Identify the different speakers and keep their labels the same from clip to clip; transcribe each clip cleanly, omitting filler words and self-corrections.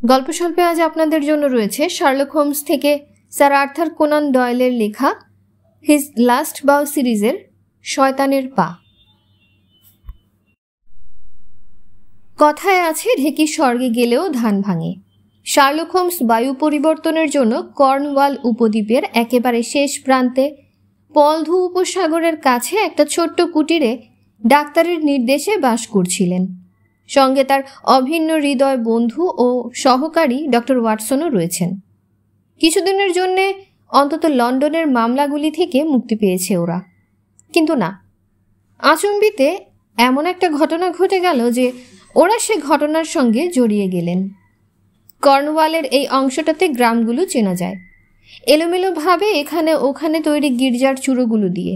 Speaker 1: গল্পস্বল্পে আজ আপনাদের জন্য রয়েছে শার্লক হোমস থেকে স্যার আর্থার কোনান ডয়েলের লেখা হিজ লাস্ট বাউ সিরিজের শয়তানের পা। কথায় আছে ঢেকি স্বর্গে গেলেও ধান ভাঙে। শার্লক হোমস বায়ু পরিবর্তনের জন্য কর্নওয়াল উপদ্বীপের একেবারে শেষ প্রান্তে পলধু উপসাগরের কাছে একটা ছোট্ট কুটিরে ডাক্তারের নির্দেশে বাস করছিলেন। সঙ্গে তার অভিন্ন হৃদয় বন্ধু ও সহকারী ডক্টর ওয়াটসনও রয়েছেন। কিছুদিনের জন্যে অন্তত লন্ডনের মামলাগুলি থেকে মুক্তি পেয়েছে ওরা। কিন্তু না, আচম্বিতে এমন একটা ঘটনা ঘটে গেল যে ওরা সে ঘটনার সঙ্গে জড়িয়ে গেলেন। কর্নওয়ালের এই অংশটাতে গ্রামগুলো চেনা যায় এলোমেলোভাবে এখানে ওখানে তৈরি গির্জার চূড়োগুলো দিয়ে।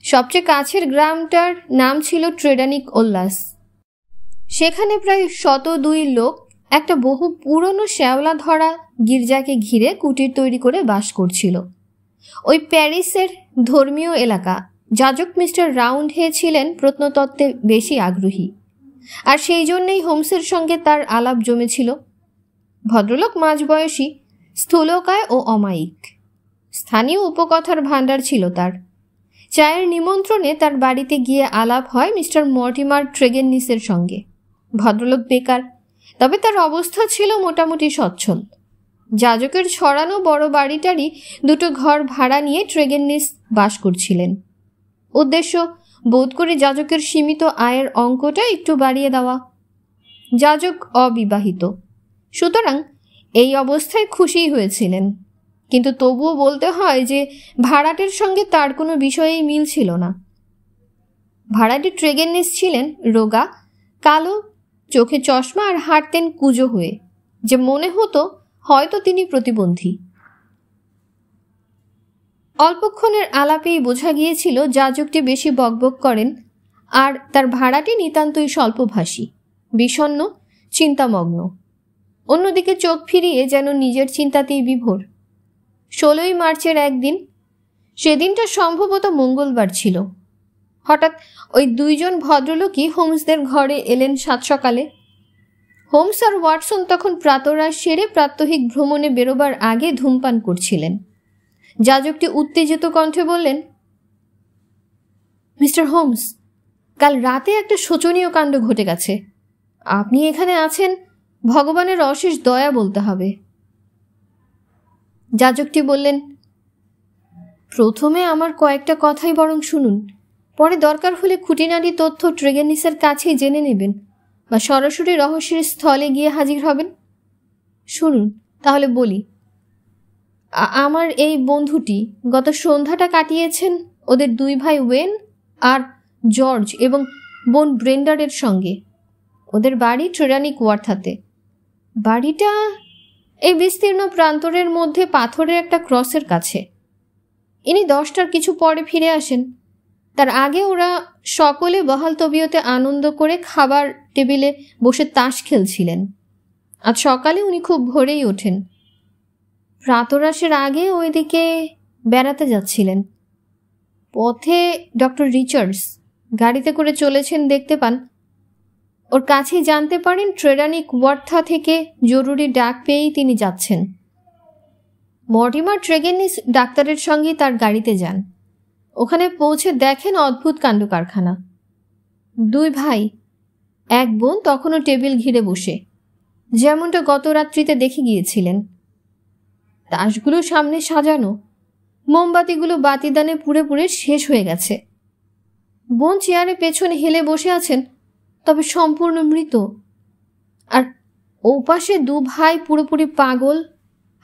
Speaker 1: সবচেয়ে কাছের গ্রামটার নাম ছিল ট্রেডানিক ওল্লাস। সেখানে প্রায় 102 লোক একটা বহু পুরনো শ্যাওলা ধরা গির্জাকে ঘিরে কুটির তৈরি করে বাস করছিল। ওই প্যারিসের ধর্মীয় এলাকা। যাজক মিস্টার রাউন্ডহে ছিলেন প্রত্নতত্ত্বে বেশি আগ্রহী, আর সেই জন্যেই হোমসের সঙ্গে তার আলাপ জমেছিল। ভদ্রলোক মাঝবয়সী, স্থূলকায় ও অমায়িক। স্থানীয় উপকথার ভাণ্ডার ছিল তার। চায়ের নিমন্ত্রণে তার বাড়িতে গিয়ে আলাপ হয় মিস্টার মর্টিমার ট্রেগেননিসের সঙ্গে। ভদ্রলোক বেকার, তবে তার অবস্থা ছিল মোটামুটি সচ্ছল। যাজকের ছড়ানো বড় বাড়িটারই 2 ঘর ভাড়া নিয়ে ট্রেগেননিস বাস করছিলেন। উদ্দেশ্য বোধ করে যাজকের সীমিত আয়ের অঙ্কটা একটু বাড়িয়ে দেওয়া। যাজক অবিবাহিত, সুতরাং এই অবস্থায় খুশিই হয়েছিলেন। কিন্তু তবুও বলতে হয় যে ভাড়াটের সঙ্গে তার কোনো বিষয়েই মিল ছিল না। ভাড়াটে ট্রেগেননিস ছিলেন রোগা, কালো, চোখে চশমা আর হাঁটতেন কুঁজো হয়ে, যে মনে হতো হয়তো তিনি প্রতিবন্ধী। অল্পক্ষণের আলাপেই বোঝা গিয়েছিল যাজকটি বেশি বকবক করেন, আর তার ভাড়াটি নিতান্তই স্বল্পভাষী, বিষণ্ণ, চিন্তামগ্ন। অন্যদিকে চোখ ফিরিয়ে যেন নিজের চিন্তাতেই বিভোর। 16ই মার্চের একদিন, সেদিনটা সম্ভবত মঙ্গলবার ছিল, হঠাৎ ওই 2 জন ভদ্রলোকই হোমসদের ঘরে এলেন 7 সকালে। হোমস আর ওয়াটসন তখন প্রাতরাশ সেরে প্রাত্যহিক ভ্রমণে বেরোবার আগে ধূমপান করছিলেন। যাজকটি উত্তেজিত কণ্ঠে বললেন, মিস্টার হোমস, কাল রাতে একটা শোচনীয় কাণ্ড ঘটে গেছে। আপনি এখানে আছেন, ভগবানের অশেষ দয়া বলতে হবে। যাজকটি বললেন, প্রথমে আমার কয়েকটা কথাই বরং শুনুন, পরে দরকার হলে খুঁটিনাটি তথ্য ট্রেগেননিসের কাছেই জেনে নেবেন বা সরাসরি রহস্যের স্থলে গিয়ে হাজির হবেন। শুনুন তাহলে বলি। আমার এই বন্ধুটি গত সন্ধ্যাটা কাটিয়েছেন ওদের 2 ভাই ওয়েন আর জর্জ এবং বোন ব্রেন্ডারের সঙ্গে। ওদের বাড়ি ট্রেডানিক ওয়ার্থাতে। বাড়িটা এই বিস্তীর্ণ প্রান্তরের মধ্যে পাথরের একটা ক্রসের কাছে। ইনি 10টার কিছু পরে ফিরে আসেন। তার আগে ওরা সকলে বহাল তবিয়তে আনন্দ করে খাবার টেবিলে বসে তাস খেলছিলেন। আজ সকালে উনি খুব ভোরেই ওঠেন। প্রাতরাশের আগে ওইদিকে বেড়াতে যাচ্ছিলেন। পথে ডক্টর রিচার্ডস গাড়িতে করে চলেছেন দেখতে পান। ওর কাছেই জানতে পারেন ট্রেডানিক ওয়ার্থা থেকে জরুরি ডাক পেয়েই তিনি যাচ্ছেন। মর্টিমার ট্রেগেননিস ডাক্তারের সঙ্গেই তার গাড়িতে যান। ওখানে পৌঁছে দেখেন অদ্ভুত কাণ্ড কারখানা। 2 ভাই, 1 বোন তখনও টেবিল ঘিরে বসে, যেমনটা গত রাত্রিতে দেখে গিয়েছিলেন। তাসগুলো সামনে সাজানো, মোমবাতিগুলো বাতিদানে পুড়ে পুড়ে শেষ হয়ে গেছে। বোন চেয়ারে পেছনে হেলে বসে আছেন, তবে সম্পূর্ণ মৃত। আর ওপাশে 2 ভাই পুরোপুরি পাগল,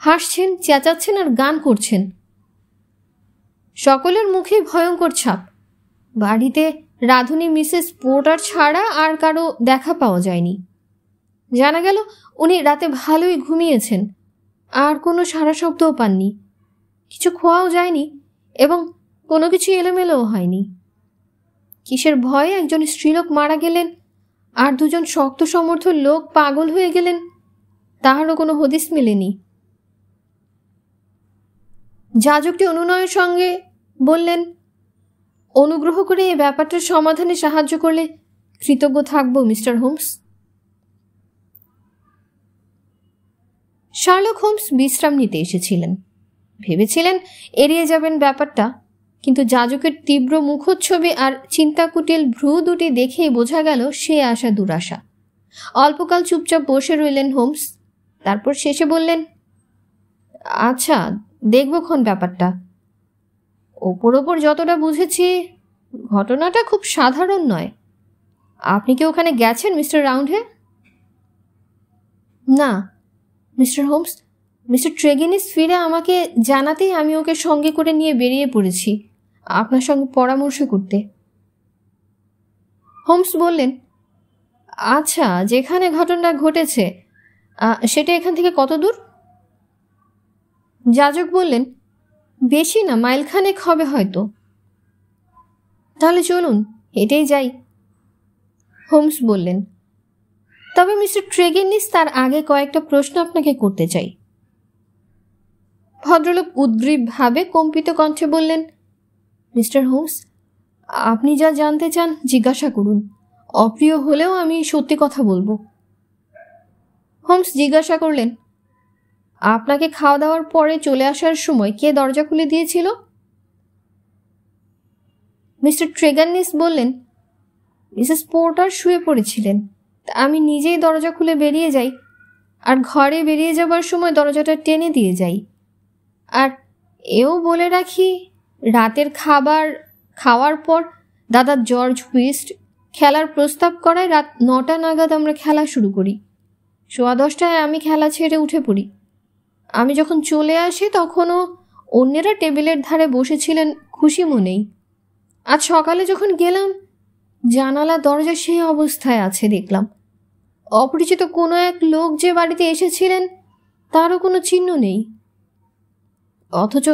Speaker 1: হাসছেন, চেঁচাচ্ছেন আর গান করছেন। সকলের মুখে ভয়ঙ্কর ছাপ। বাড়িতে রাঁধুনি মিসেস পোর্টার ছাড়া আর কারো দেখা পাওয়া যায়নি। জানা গেল উনি রাতে ভালোই ঘুমিয়েছেন, আর কোনো সারা শব্দও পাননি। কিছু খোয়াও যায়নি এবং কোনো কিছু এলোমেলোও হয়নি। কিসের ভয়ে একজন স্ত্রীলোক মারা গেলেন আর 2 জন শক্ত সমর্থ লোক পাগল হয়ে গেলেন, তাহারও কোনো হদিস মেলেনি। যাজকটি অনুনয়ের সঙ্গে বললেন, অনুগ্রহ করে এই ব্যাপারটার সমাধানে সাহায্য করলে কৃতজ্ঞ থাকব মিস্টার হোমস। শার্লক হোমস বিশ্রাম নিতে এসেছিলেন। ভেবেছিলেন এড়িয়ে যাবেন ব্যাপারটা, কিন্তু যাজকের তীব্র মুখচ্ছবি আর চিন্তাকুটিল ভ্রু দুটি দেখেই বোঝা গেল সে আশা দুরাশা। অল্পকাল চুপচাপ বসে রইলেন হোমস, তারপর শেষে বললেন, আচ্ছা, দেখবক্ষণ ব্যাপারটা। ওপর ওপর যতটা বুঝেছি ঘটনাটা খুব সাধারণ নয়। আপনি কি ওখানে গেছেন মিস্টার রাউন্ডহে? না মিস্টার হোমস, মিস্টার ট্রেগিনিস ফিরে আমাকে জানাতেই আমি ওকে সঙ্গে করে নিয়ে বেরিয়ে পড়েছি আপনার সঙ্গে পরামর্শ করতে। হোমস বললেন, আচ্ছা, যেখানে ঘটনা ঘটেছে সেটা এখান থেকে কত দূর? যাজক বললেন, বেশি না, মাইলখানেক হবে হয়তো। তাহলে চলুন, হেঁটেই যাই। হোমস বললেন, তবে মিস্টার ট্রেগিনিস, তার আগে কয়েকটা প্রশ্ন আপনাকে করতে চাই। ভদ্রলোক উদ্গ্রীবভাবে কম্পিত কণ্ঠে বললেন, মিস্টার হোমস, আপনি যা জানতে চান জিজ্ঞাসা করুন। অপ্রিয় হলেও আমি সত্যি কথা বলবো। হোমস জিজ্ঞাসা করলেন, আপনাকে খাওয়া দাওয়ার পরে চলে আসার সময় কে দরজা খুলে দিয়েছিল? মিস্টার ট্রেগানিস বললেন, মিসেস পোর্টার শুয়ে পড়েছিলেন, আমি নিজেই দরজা খুলে বেরিয়ে যাই, আর ঘরে বেরিয়ে যাবার সময় দরজাটা টেনে দিয়ে যাই। আর এও বলে রাখি, রাতের খাওয়ার পর দাদা জর্জ হুইস্ট খেলার প্রস্তাব করায় রাত 9টা নাগাদ আমরা খেলা শুরু করি। 10:15টায় আমি খেলা ছেড়ে উঠে পড়ি। আমি যখন চলে আসি তখনও অন্যেরা টেবিলের ধারে বসেছিলেন খুশি মনেই। আজ সকালে যখন গেলাম, জানালা দরজা সেই অবস্থায় আছে দেখলাম। অপরিচিত কোনো এক লোক যে বাড়িতে এসেছিলেন তারও কোনো চিহ্ন নেই। অথচ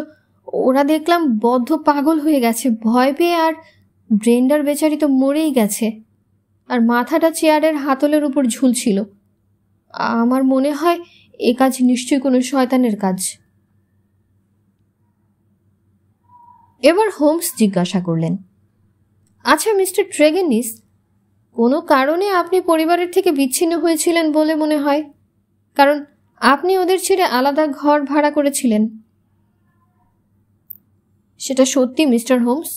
Speaker 1: ওরা দেখলাম বদ্ধ পাগল হয়ে গেছে ভয় পেয়ে, আর ব্রেন্ডার বেচারি তো মরেই গেছে, আর মাথাটা চেয়ারের হাতলের উপর ঝুলছিল। আমার মনে হয় এ কাজ নিশ্চয়ই কোনো শয়তানের কাজ। এবার হোমস জিজ্ঞাসা করলেন, আচ্ছা মিস্টার ট্রেগিনিস, কোনো কারণে আপনি পরিবারের থেকে বিচ্ছিন্ন হয়েছিলেন বলে মনে হয়, কারণ আপনি ওদের ছেড়ে আলাদা ঘর ভাড়া করেছিলেন। সেটা সত্যি মিস্টার হোমস,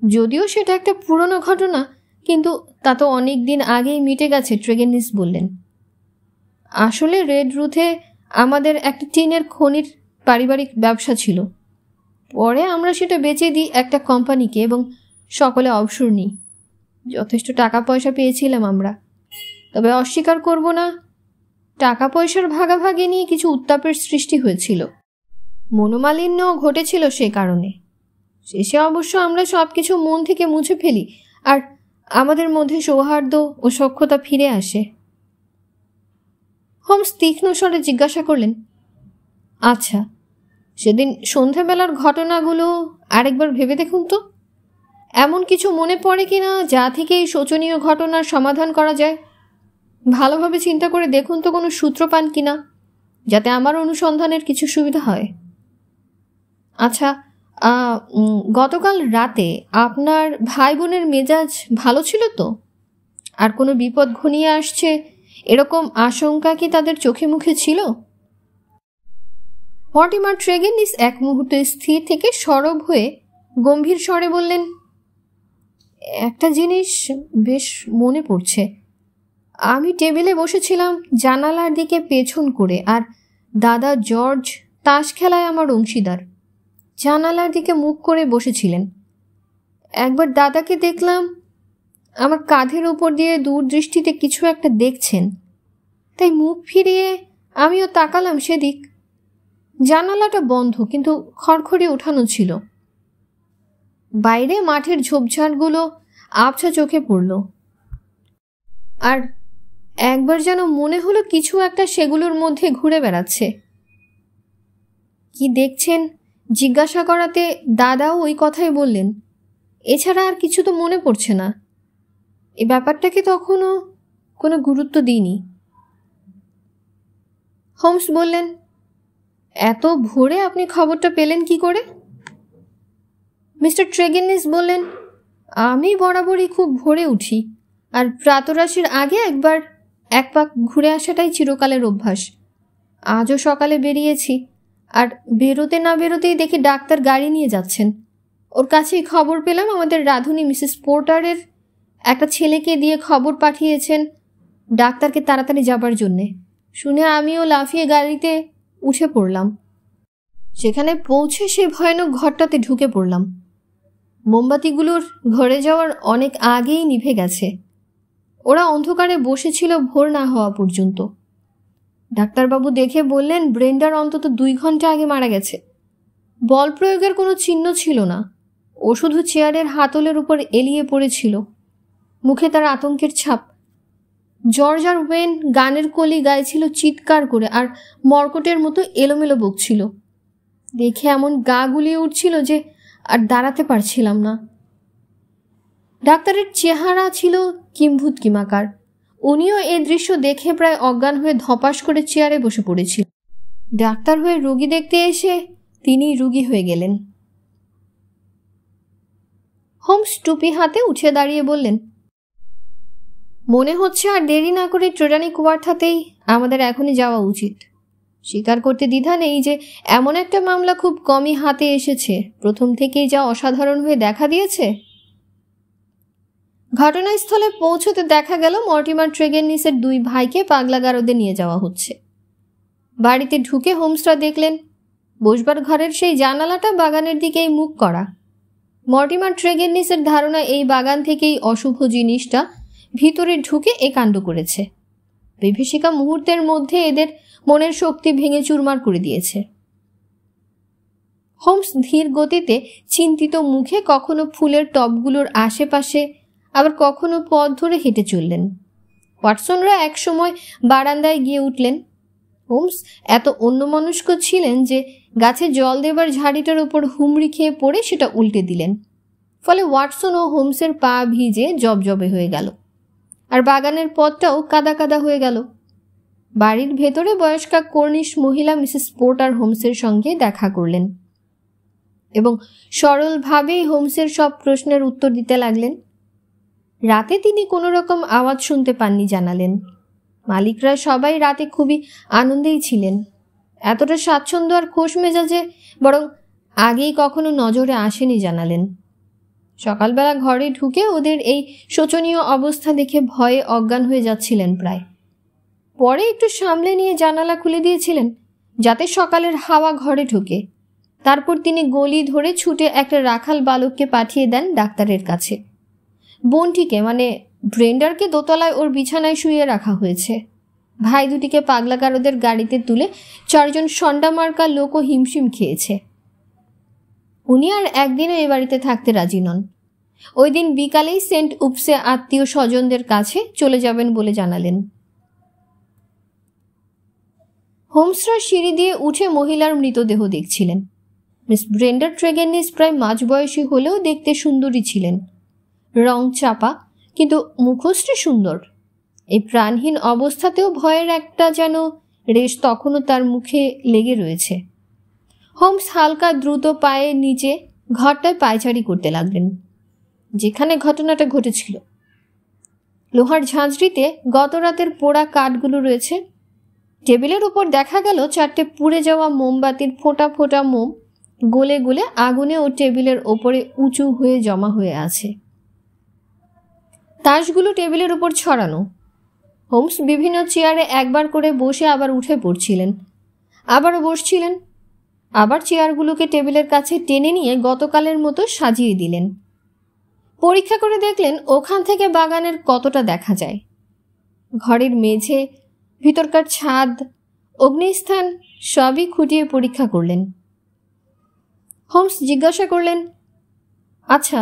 Speaker 1: যদিও সেটা একটা পুরনো ঘটনা, কিন্তু তা তো অনেক দিন আগেই মিটে গেছে। ট্রেগিনিস বললেন, আসলে রেড রুথে আমাদের একটা টিনের খনির পারিবারিক ব্যবসা ছিল। পরে আমরা সেটা বেচে দিই একটা কোম্পানিকে এবং সকলে অবসর নিই। যথেষ্ট টাকা পয়সা পেয়েছিলাম আমরা, তবে অস্বীকার করব না, টাকা পয়সার ভাগাভাগি নিয়ে কিছু উত্তাপের সৃষ্টি হয়েছিল। মনোমালিন্য ঘটেছিল সে কারণে। শেষে অবশ্য আমরা সব কিছু মন থেকে মুছে ফেলি, আর আমাদের মধ্যে সৌহার্দ্য ও সখ্যতা ফিরে আসে। হোমস তীক্ষ্ণ স্বরে জিজ্ঞাসা করলেন, আচ্ছা, সেদিন সন্ধ্যাবেলার ঘটনাগুলো আরেকবার ভেবে দেখুন তো। এমন কিছু মনে পড়ে কিনা যা থেকে এই শোচনীয় ঘটনার সমাধান করা যায়? ভালোভাবে চিন্তা করে দেখুন তো কোনো সূত্র পান কিনা, যাতে আমার অনুসন্ধানের কিছু সুবিধা হয়। আচ্ছা, গতকাল রাতে আপনার ভাই বোনের মেজাজ ভালো ছিল তো? আর কোনো বিপদ ঘনিয়ে আসছে এরকম আশঙ্কা কি তাদের চোখে মুখে ছিল? মর্টিমার ট্রেগিনিস এক মুহূর্তে স্থির থেকে সরব হয়ে গম্ভীর স্বরে বললেন, একটা জিনিস বেশ মনে পড়ছে। আমি টেবিলে বসেছিলাম জানালার দিকে পেছন করে, আর দাদা জর্জ তাস খেলায় আমার অংশীদার জানালার দিকে মুখ করে বসেছিলেন। একবার দাদাকে দেখলাম আমার কাঁধের উপর দিয়ে দূরদৃষ্টিতে কিছু একটা দেখছেন, তাই মুখ ফিরিয়ে আমিও তাকালাম সেদিক। জানালাটা বন্ধ, কিন্তু খড়খড়ি ওঠানো ছিল। বাইরে মাঠের ঝোপঝাড়গুলো আবছা চোখে পড়ল, আর একবার যেন মনে হলো কিছু একটা সেগুলোর মধ্যে ঘুরে বেড়াচ্ছে। কি দেখছেন জিজ্ঞাসা করাতে দাদাও ওই কথাই বললেন। এছাড়া আর কিছু তো মনে পড়ছে না। এই ব্যাপারটাকে তখনও কোনো গুরুত্ব দিইনি। হোমস বললেন, এত ভোরে আপনি খবরটা পেলেন কি করে? মিস্টার ট্রেগিনিস বললেন, আমি বরাবরই খুব ভোরে উঠি, আর প্রাতরাশির আগে এক পাক ঘুরে আসাটাই চিরকালের অভ্যাস। আজও সকালে বেরিয়েছি, আর বেরোতে না বেরোতেই দেখি ডাক্তার গাড়ি নিয়ে যাচ্ছেন। ওর কাছেই খবর পেলাম আমাদের রাঁধুনি মিসেস পোর্টারের একটা ছেলেকে দিয়ে খবর পাঠিয়েছেন ডাক্তারকে তাড়াতাড়ি যাবার জন্যে। শুনে আমিও লাফিয়ে গাড়িতে উঠে পড়লাম। সেখানে পৌঁছে সে ভয়ানক ঘরটাতে ঢুকে পড়লাম। মোমবাতিগুলোর ঘরে যাওয়ার অনেক আগেই নিভে গেছে। ওরা অন্ধকারে বসেছিল ভোর না হওয়া পর্যন্ত। ডাক্তারবাবু দেখে বললেন ব্রেন্ডার অন্তত 2 ঘন্টা আগে মারা গেছে। বল প্রয়োগের কোনো চিহ্ন ছিল না, ও শুধু চেয়ারের হাতলের উপর এলিয়ে পড়েছিল। মুখে তার আতঙ্কের ছাপ। জর্জ আর ওয়েন গানের কলি গাইছিল চিৎকার করে, আর মর্কটের মতো এলোমেলো বকছিল। দেখে এমন গা গুলিয়ে উঠছিল যে আর দাঁড়াতে পারছিলাম না। ডাক্তারের চেহারা ছিল কিম্ভূত কিমাকার। উনিও এই দৃশ্য দেখে প্রায় অজ্ঞান হয়ে ধপাস করে চেয়ারে বসে পড়েছিল। ডাক্তার হয়ে রোগী দেখতে এসে তিনি রোগী হয়ে গেলেন। হোমস টুপি হাতে উঠে দাঁড়িয়ে বললেন, মনে হচ্ছে আর দেরি না করে ট্রেডানি কোয়ার্টাতেই আমাদের এখনই যাওয়া উচিত। স্বীকার করতে দ্বিধা নেই যে এমন একটা মামলা খুব কমই হাতে এসেছে, প্রথম থেকেই যা অসাধারণ হয়ে দেখা দিয়েছে। ঘটনাস্থলে পৌঁছতে দেখা গেল মর্টিমার ট্রেগেনিসের 2 ভাইকে পাগলাগারদে নিয়ে যাওয়া হচ্ছে। বাড়িতে ঢুকে হোমসরা দেখলেন বসবার ঘরের সেই জানালাটা বাগানের দিকেই মুখ করা। মর্টিমার ট্রেগেনিসের ধারণা এই বাগান থেকেই অশুভ জিনিসটা ভিতরে ঢুকে এ কাণ্ড করেছে। বিভীষিকা মুহূর্তের মধ্যে এদের মনের শক্তি ভেঙে চুরমার করে দিয়েছে। হোমস ধীর গতিতে চিন্তিত মুখে কখনো ফুলের টবগুলোর আশেপাশে, আবার কখনো পথ ধরে হেঁটে চললেন। ওয়াটসনরা একসময় বারান্দায় গিয়ে উঠলেন। হোমস এত অন্যমনস্ক ছিলেন যে গাছে জল দেবার ঝাড়িটার ওপর হুমড়ি খেয়ে পড়ে সেটা উল্টে দিলেন। ফলে ওয়াটসন ও হোমসের পা ভিজে জবজবে হয়ে গেল, আর বাগানের পথটাও কাদা কাদা হয়ে গেল। বাড়ির ভেতরে বয়স্কা কর্নিশ মহিলা মিসেস পোর্টার হোমসের সঙ্গে দেখা করলেন এবং সরলভাবেই হোমসের সব প্রশ্নের উত্তর দিতে লাগলেন। রাতে তিনি কোনো রকম আওয়াজ শুনতে পাননি জানালেন। মালিকরা সবাই রাতে খুবই আনন্দেই ছিলেন। এতটা স্বাচ্ছন্দ্য আর খোশ মেজাজে বরং আগেই কখনো নজরে আসেনি জানালেন। সকালবেলা ঘরে ঢুকে ওদের এই শোচনীয় অবস্থা দেখে ভয়ে অজ্ঞান হয়ে যাচ্ছিলেন প্রায়। পরে একটু সামলে নিয়ে জানালা খুলে দিয়েছিলেন যাতে সকালের হাওয়া ঘরে ঢোকে। তারপর তিনি গলি ধরে ছুটে একটা রাখাল বালককে পাঠিয়ে দেন ডাক্তারের কাছে। বোনটিকে মানে ব্রেন্ডারকে দোতলায় ওর বিছানায় শুয়ে রাখা হয়েছে। ভাই দুটিকে পাগলাগারদের গাড়িতে তুলে 4 জন সন্ডামার্কা লোকও হিমশিম খেয়েছে। উনি আর একদিনও এ বাড়িতে থাকতে রাজি নন। ওই দিন বিকালেই সেন্ট উপসে আত্মীয় স্বজনদের কাছে চলে যাবেন বলে জানালেন। হোমসরা সিঁড়ি দিয়ে উঠে মহিলার মৃতদেহ দেখছিলেন। মিস ব্রেন্ডার ট্রেগেনিস প্রায় মাঝবয়সী হলেও দেখতে সুন্দরী ছিলেন। রং চাপা, কিন্তু মুখশ্রী সুন্দর। এই প্রাণহীন অবস্থাতেও ভয়ের একটা যেন রেশ তখনও তার মুখে লেগে রয়েছে। হোমস হালকা দ্রুত পায়ে নিচে ঘরটায় পায়চারি করতে লাগলেন যেখানে ঘটনাটা ঘটেছিল। লোহার ঝাঁঝরিতে গত রাতের পোড়া কাঠগুলো রয়েছে। টেবিলের উপর দেখা গেল 4টে পুড়ে যাওয়া মোমবাতির ফোঁটা ফোঁটা মোম গলে গলে আগুনে ও টেবিলের ওপরে উঁচু হয়ে জমা হয়ে আছে। তাসগুলো টেবিলের উপর ছড়ানো। হোমস বিভিন্ন চেয়ারে একবার করে বসে আবার উঠে পড়ছিলেন, আবারও বসছিলেন, আবার চেয়ারগুলোকে টেবিলের কাছে টেনে নিয়ে গতকালের মতো সাজিয়ে দিলেন। পরীক্ষা করে দেখলেন ওখান থেকে বাগানের কতটা দেখা যায়। ঘরের মেঝে, ভিতরকার ছাদ, অগ্নিস্থান সবই খুঁটিয়ে পরীক্ষা করলেন। হোমস জিজ্ঞাসা করলেন, আচ্ছা,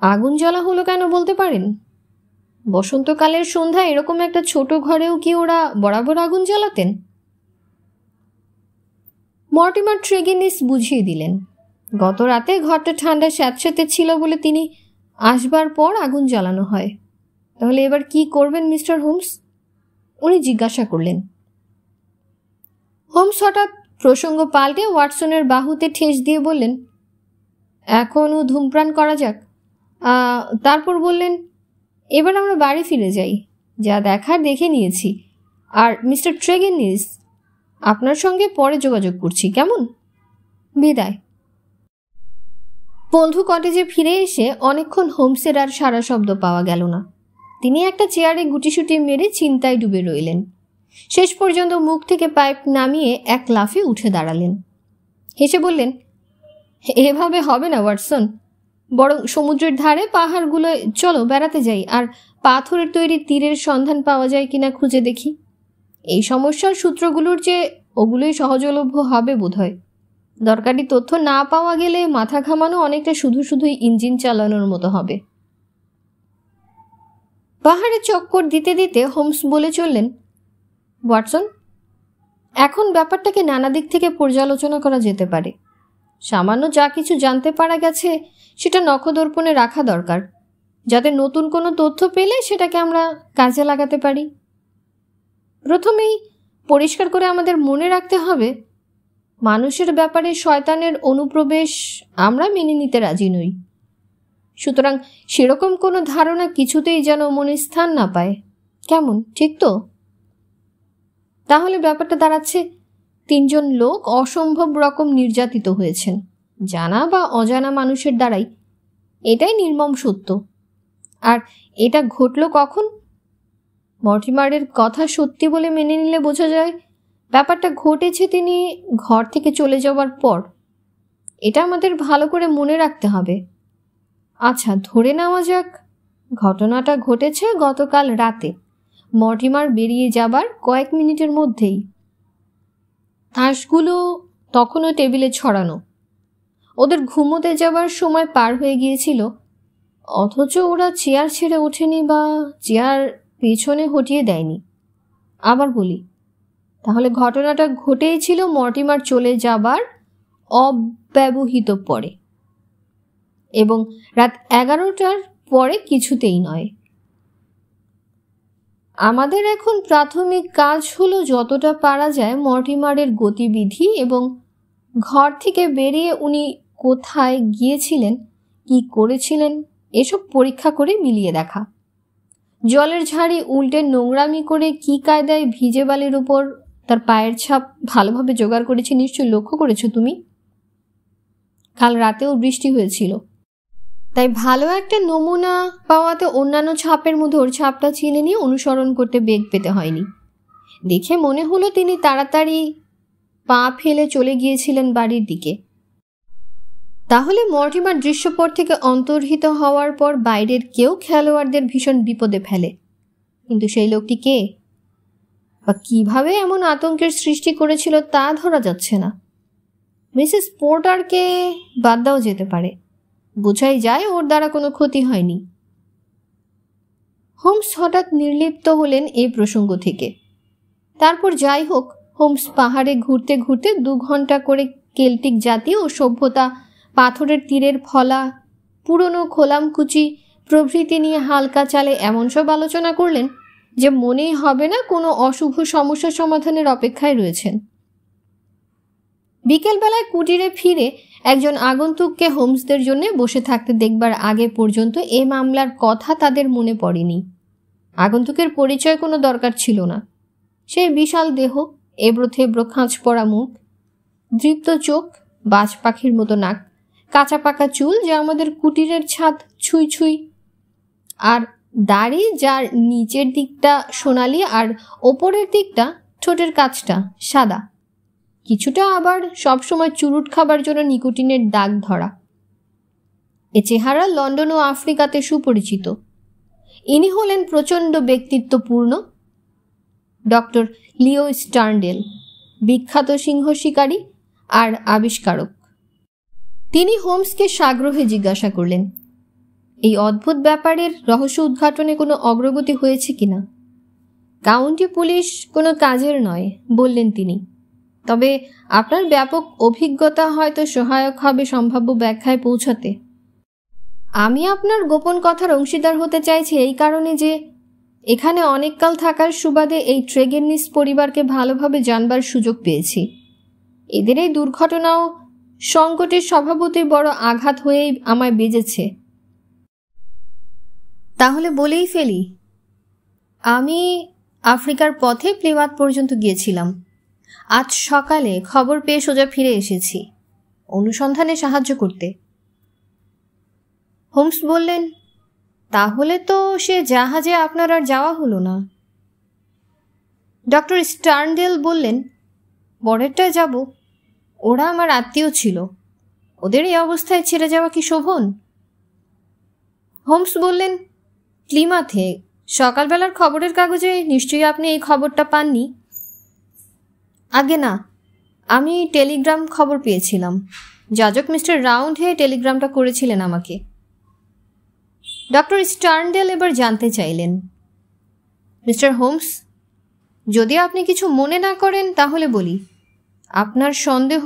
Speaker 1: আগুন জ্বলা হলো কেন বলতে পারেন? বসন্তকালের সন্ধ্যায় এরকম একটা ছোট ঘরেও কি ওরা বরাবর আগুন জ্বালাতেন? মর্টিমার ট্রেগেনিস বুঝিয়ে দিলেন, গত রাতে ঘরটা ঠান্ডা স্যাঁতস্যাঁতে ছিল বলে তিনি আসবার পর আগুন জ্বালানো হয়। তাহলে এবার কি করবেন মিস্টার হোমস? উনি জিজ্ঞাসা করলেন। হোমস হঠাৎ প্রসঙ্গ পাল্টে ওয়াটসনের বাহুতে ঠেস দিয়ে বললেন, এখনও ধূমপান করা যাক। তারপর বললেন, এবার আমরা বাড়ি ফিরে যাই, যা দেখার দেখে নিয়েছি। আর মিস্টার ট্রেগেনিস, আপনার সঙ্গে পরে যোগাযোগ করছি, কেমন? বিদায়। বন্ধু কটেজে ফিরে এসে অনেকক্ষণ হোমসের আর সারা শব্দ পাওয়া গেল না। তিনি একটা চেয়ারে গুটিসুটি মেরে চিন্তায় ডুবে রইলেন। শেষ পর্যন্ত মুখ থেকে পাইপ নামিয়ে এক লাফে উঠে দাঁড়ালেন। হেসে বললেন, এভাবে হবে না ওয়াটসন, বরং সমুদ্রের ধারে পাহাড়গুলোয় চলো বেড়াতে যাই, আর পাথরের তৈরি তীরের সন্ধান পাওয়া যায় কিনা খুঁজে দেখি। এই সমস্যার সূত্রগুলোর চেয়ে ওগুলোই সহজলভ্য হবে বোধহয়। দরকারি তথ্য না পাওয়া গেলে মাথা ঘামানো অনেকটা শুধু শুধুই ইঞ্জিন চালানোর মতো হবে। পাহাড়ে চক্কর দিতে দিতে হোমস বলে চললেন, ওয়াটসন, এখন ব্যাপারটাকে নানা দিক থেকে পর্যালোচনা করা যেতে পারে। সামান্য যা কিছু জানতে পারা গেছে সেটা নখদর্পণে রাখা দরকার, যাতে নতুন কোনো তথ্য পেলে সেটাকে আমরা কাজে লাগাতে পারি। প্রথমেই পরিষ্কার করে আমাদের মনে রাখতে হবে, মানুষের ব্যাপারে শয়তানের অনুপ্রবেশ আমরা মেনে নিতে রাজি নই। সুতরাং সেরকম কোনো ধারণা কিছুতেই যেন মনে স্থান না পায়। কেমন, ঠিক তো? তাহলে ব্যাপারটা দাঁড়াচ্ছে, 3 জন লোক অসম্ভব রকম নির্যাতিত হয়েছেন, জানা বা অজানা মানুষের দ্বারাই। এটাই নির্মম সত্য। আর এটা ঘটল কখন? মর্টিমারের কথা সত্যি বলে মেনে নিলে বোঝা যায় ব্যাপারটা ঘটেছে তিনি ঘর থেকে চলে যাওয়ার পর। এটা আমাদের ভালো করে মনে রাখতে হবে। আচ্ছা, ধরে নেওয়া যাক ঘটনাটা ঘটেছে গতকাল রাতে, মর্টিমার বেরিয়ে যাবার কয়েক মিনিটের মধ্যেই। তাসগুলো তখনও টেবিলে ছড়ানো, ওদের ঘুমোতে যাবার সময় পার হয়ে গিয়েছিল, অথচ ওরা চেয়ার ছেড়ে ওঠেনি বা চেয়ার পেছনে হটিয়ে দেয়নি। আবার বলি, তাহলে ঘটনাটা ঘটেই ছিল মর্টিমার চলে যাবার অব্যবহিত পরে, এবং রাত 11টার পরে কিছুতেই নয়। আমাদের এখন প্রাথমিক কাজ হলো যতটা পারা যায় মর্টিমারের গতিবিধি এবং ঘর থেকে বেরিয়ে উনি কোথায় গিয়েছিলেন, কি করেছিলেন, এসব পরীক্ষা করে মিলিয়ে দেখা। জলের ঝাড়ি উল্টে নোংরামি করে কি কায়দায় ভিজে বালির উপর তার পায়ের ছাপ ভালোভাবে জোগাড় করেছে নিশ্চয়ই লক্ষ্য করেছো তুমি। কাল রাতেও বৃষ্টি হয়েছিল, তাই ভালো একটা নমুনা পাওয়াতে অন্যান্য ছাপের মধ্যে ওর ছাপটা চিনে নিয়ে অনুসরণ করতে বেগ পেতে হয়নি। দেখে মনে হলো তিনি তাড়াতাড়ি পা ফেলে চলে গিয়েছিলেন বাড়ির দিকে। তাহলে মর্টিমার দৃশ্যপট থেকে অন্তর্হিত হওয়ার পর বাইরের কেউ খেলোয়াড়দের ভীষণ বিপদে ফেলে, কিন্তু সেই লোকটি কে বা কিভাবে এমন আতঙ্কের সৃষ্টি করেছিল তা ধরা যাচ্ছে না। মিসেস পোর্টারকে বাদ দেওয়া যেতে পারে, বোঝাই যায় ওর দ্বারা কোনো ক্ষতি হয়নি। হোমস হঠাৎ নির্লিপ্ত হলেন এই প্রসঙ্গ থেকে। তারপর যাই হোক, হোমস পাহাড়ে ঘুরতে ঘুরতে 2 ঘন্টা করে কেল্টিক জাতি ও সভ্যতা, পাথরের তীরের ফলা, পুরনো খোলামকুচি প্রভৃতি নিয়ে হালকা চালে এমন সব আলোচনা করলেন যে মনেই হবে না কোনো অশুভ সমস্যা সমাধানের অপেক্ষায় রয়েছেন। বিকেলবেলায় কুটিরে ফিরে একজন আগন্তুককে হোমসদের জন্য বসে থাকতে দেখবার আগে পর্যন্ত এ মামলার কথা তাদের মনে পড়েনি। আগন্তুকের পরিচয় কোনো দরকার ছিল না। সেই বিশাল দেহ, এবড়ো থেবড়ো খাঁচ পড়া মুখ, দৃপ্ত চোখ, বাজ পাখির মতো নাক, কাঁচা পাকা চুল যা আমাদের কুটিরের ছাদ ছুঁই ছুঁই, আর দাড়ি যার নিচের দিকটা সোনালি আর ওপরের দিকটা ঠোঁটের কাছটা সাদা, কিছুটা আবার সবসময় চুরুট খাবার জন্য নিকোটিনের দাগ ধরা। এ চেহারা লন্ডন ও আফ্রিকাতে সুপরিচিত। ইনি হলেন প্রচণ্ড ব্যক্তিত্বপূর্ণ ডক্টর লিও স্টার্নডেল, বিখ্যাত সিংহ শিকারী আর আবিষ্কারক। তিনি হোমসকে সাগ্রহে জিজ্ঞাসা করলেন, এই অদ্ভুত ব্যাপারের রহস্য উদ্ঘাটনে কোনো অগ্রগতি হয়েছে কিনা। কাউন্টি পুলিশ কোনো কাজের নয় বললেন তিনি, তবে আপনার ব্যাপক অভিজ্ঞতা হয়তো সহায়ক হবে সম্ভাব্য ব্যাখ্যায় পৌঁছাতে। আমি আপনার গোপন কথার অংশীদার হতে চাইছি এই কারণে যে এখানে অনেককাল থাকার সুবাদে এই ট্রেগেন্নিস পরিবারকে ভালোভাবে জানবার সুযোগ পেয়েছি। এদের এই দুর্ঘটনাও সংকটের স্বভাবতই বড় আঘাত হয়েই আমায় বেজেছে। তাহলে বলেই ফেলি, আমি আফ্রিকার পথে প্লিমাথ পর্যন্ত গিয়েছিলাম। আজ সকালে খবর পেয়ে সোজা ফিরে এসেছি অনুসন্ধানে সাহায্য করতে। হোমস বললেন, তাহলে তো সে জাহাজে আপনার আর যাওয়া হলো না। ডক্টর স্টার্নডেল বললেন, পরেরটায় যাব। ওরা আমার আত্মীয় ছিল, ওদের এই অবস্থায় ছেড়ে যাওয়া কি শোভন? হোমস বললেন, প্লিমাথে সকালবেলার খবরের কাগজে নিশ্চয়ই আপনি এই খবরটা পাননি। আগে না, আমি টেলিগ্রাম খবর পেয়েছিলাম। যাজক মিস্টার রাউন্ডহে টেলিগ্রামটা করেছিলেন আমাকে। ডক্টর স্টার্নডেল এবার জানতে চাইলেন, মিস্টার হোমস, যদি আপনি কিছু মনে না করেন তাহলে বলি, আপনার সন্দেহ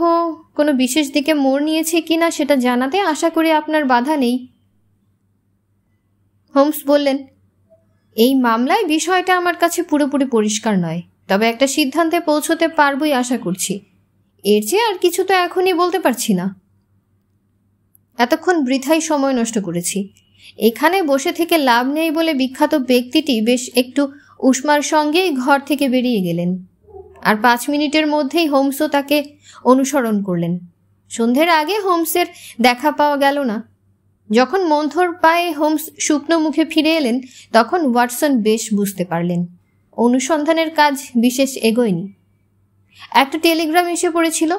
Speaker 1: কোনো বিশেষ দিকে মোড় নিয়েছে কিনা সেটা জানাতে আশা করি আপনার বাধা নেই। হোমস বললেন, এই মামলায় বিষয়টা আমার কাছে পুরোপুরি পরিষ্কার নয়, তবে একটা সিদ্ধান্তে পৌঁছতে পারবই আশা করছি। এর চেয়ে আর কিছু তো এখনই বলতে পারছি না। এতক্ষণ বৃথাই সময় নষ্ট করেছি। এখানে বসে থেকে লাভ নেই বলে বিখ্যাত ব্যক্তিটি বেশ একটু উষ্মার সঙ্গেই ঘর থেকে বেরিয়ে গেলেন, আর 5 মিনিটের মধ্যেই হোমসও তাকে অনুসরণ করলেন। সন্ধ্যের আগে হোমসের দেখা পাওয়া গেল না। যখন মন্থর পায়ে হোমস শুকনো মুখে ফিরে এলেন, তখন ওয়াটসন বেশ বুঝতে পারলেন অনুসন্ধানের কাজ বিশেষ এগোয়নি। একটা টেলিগ্রাম এসে পড়েছিল,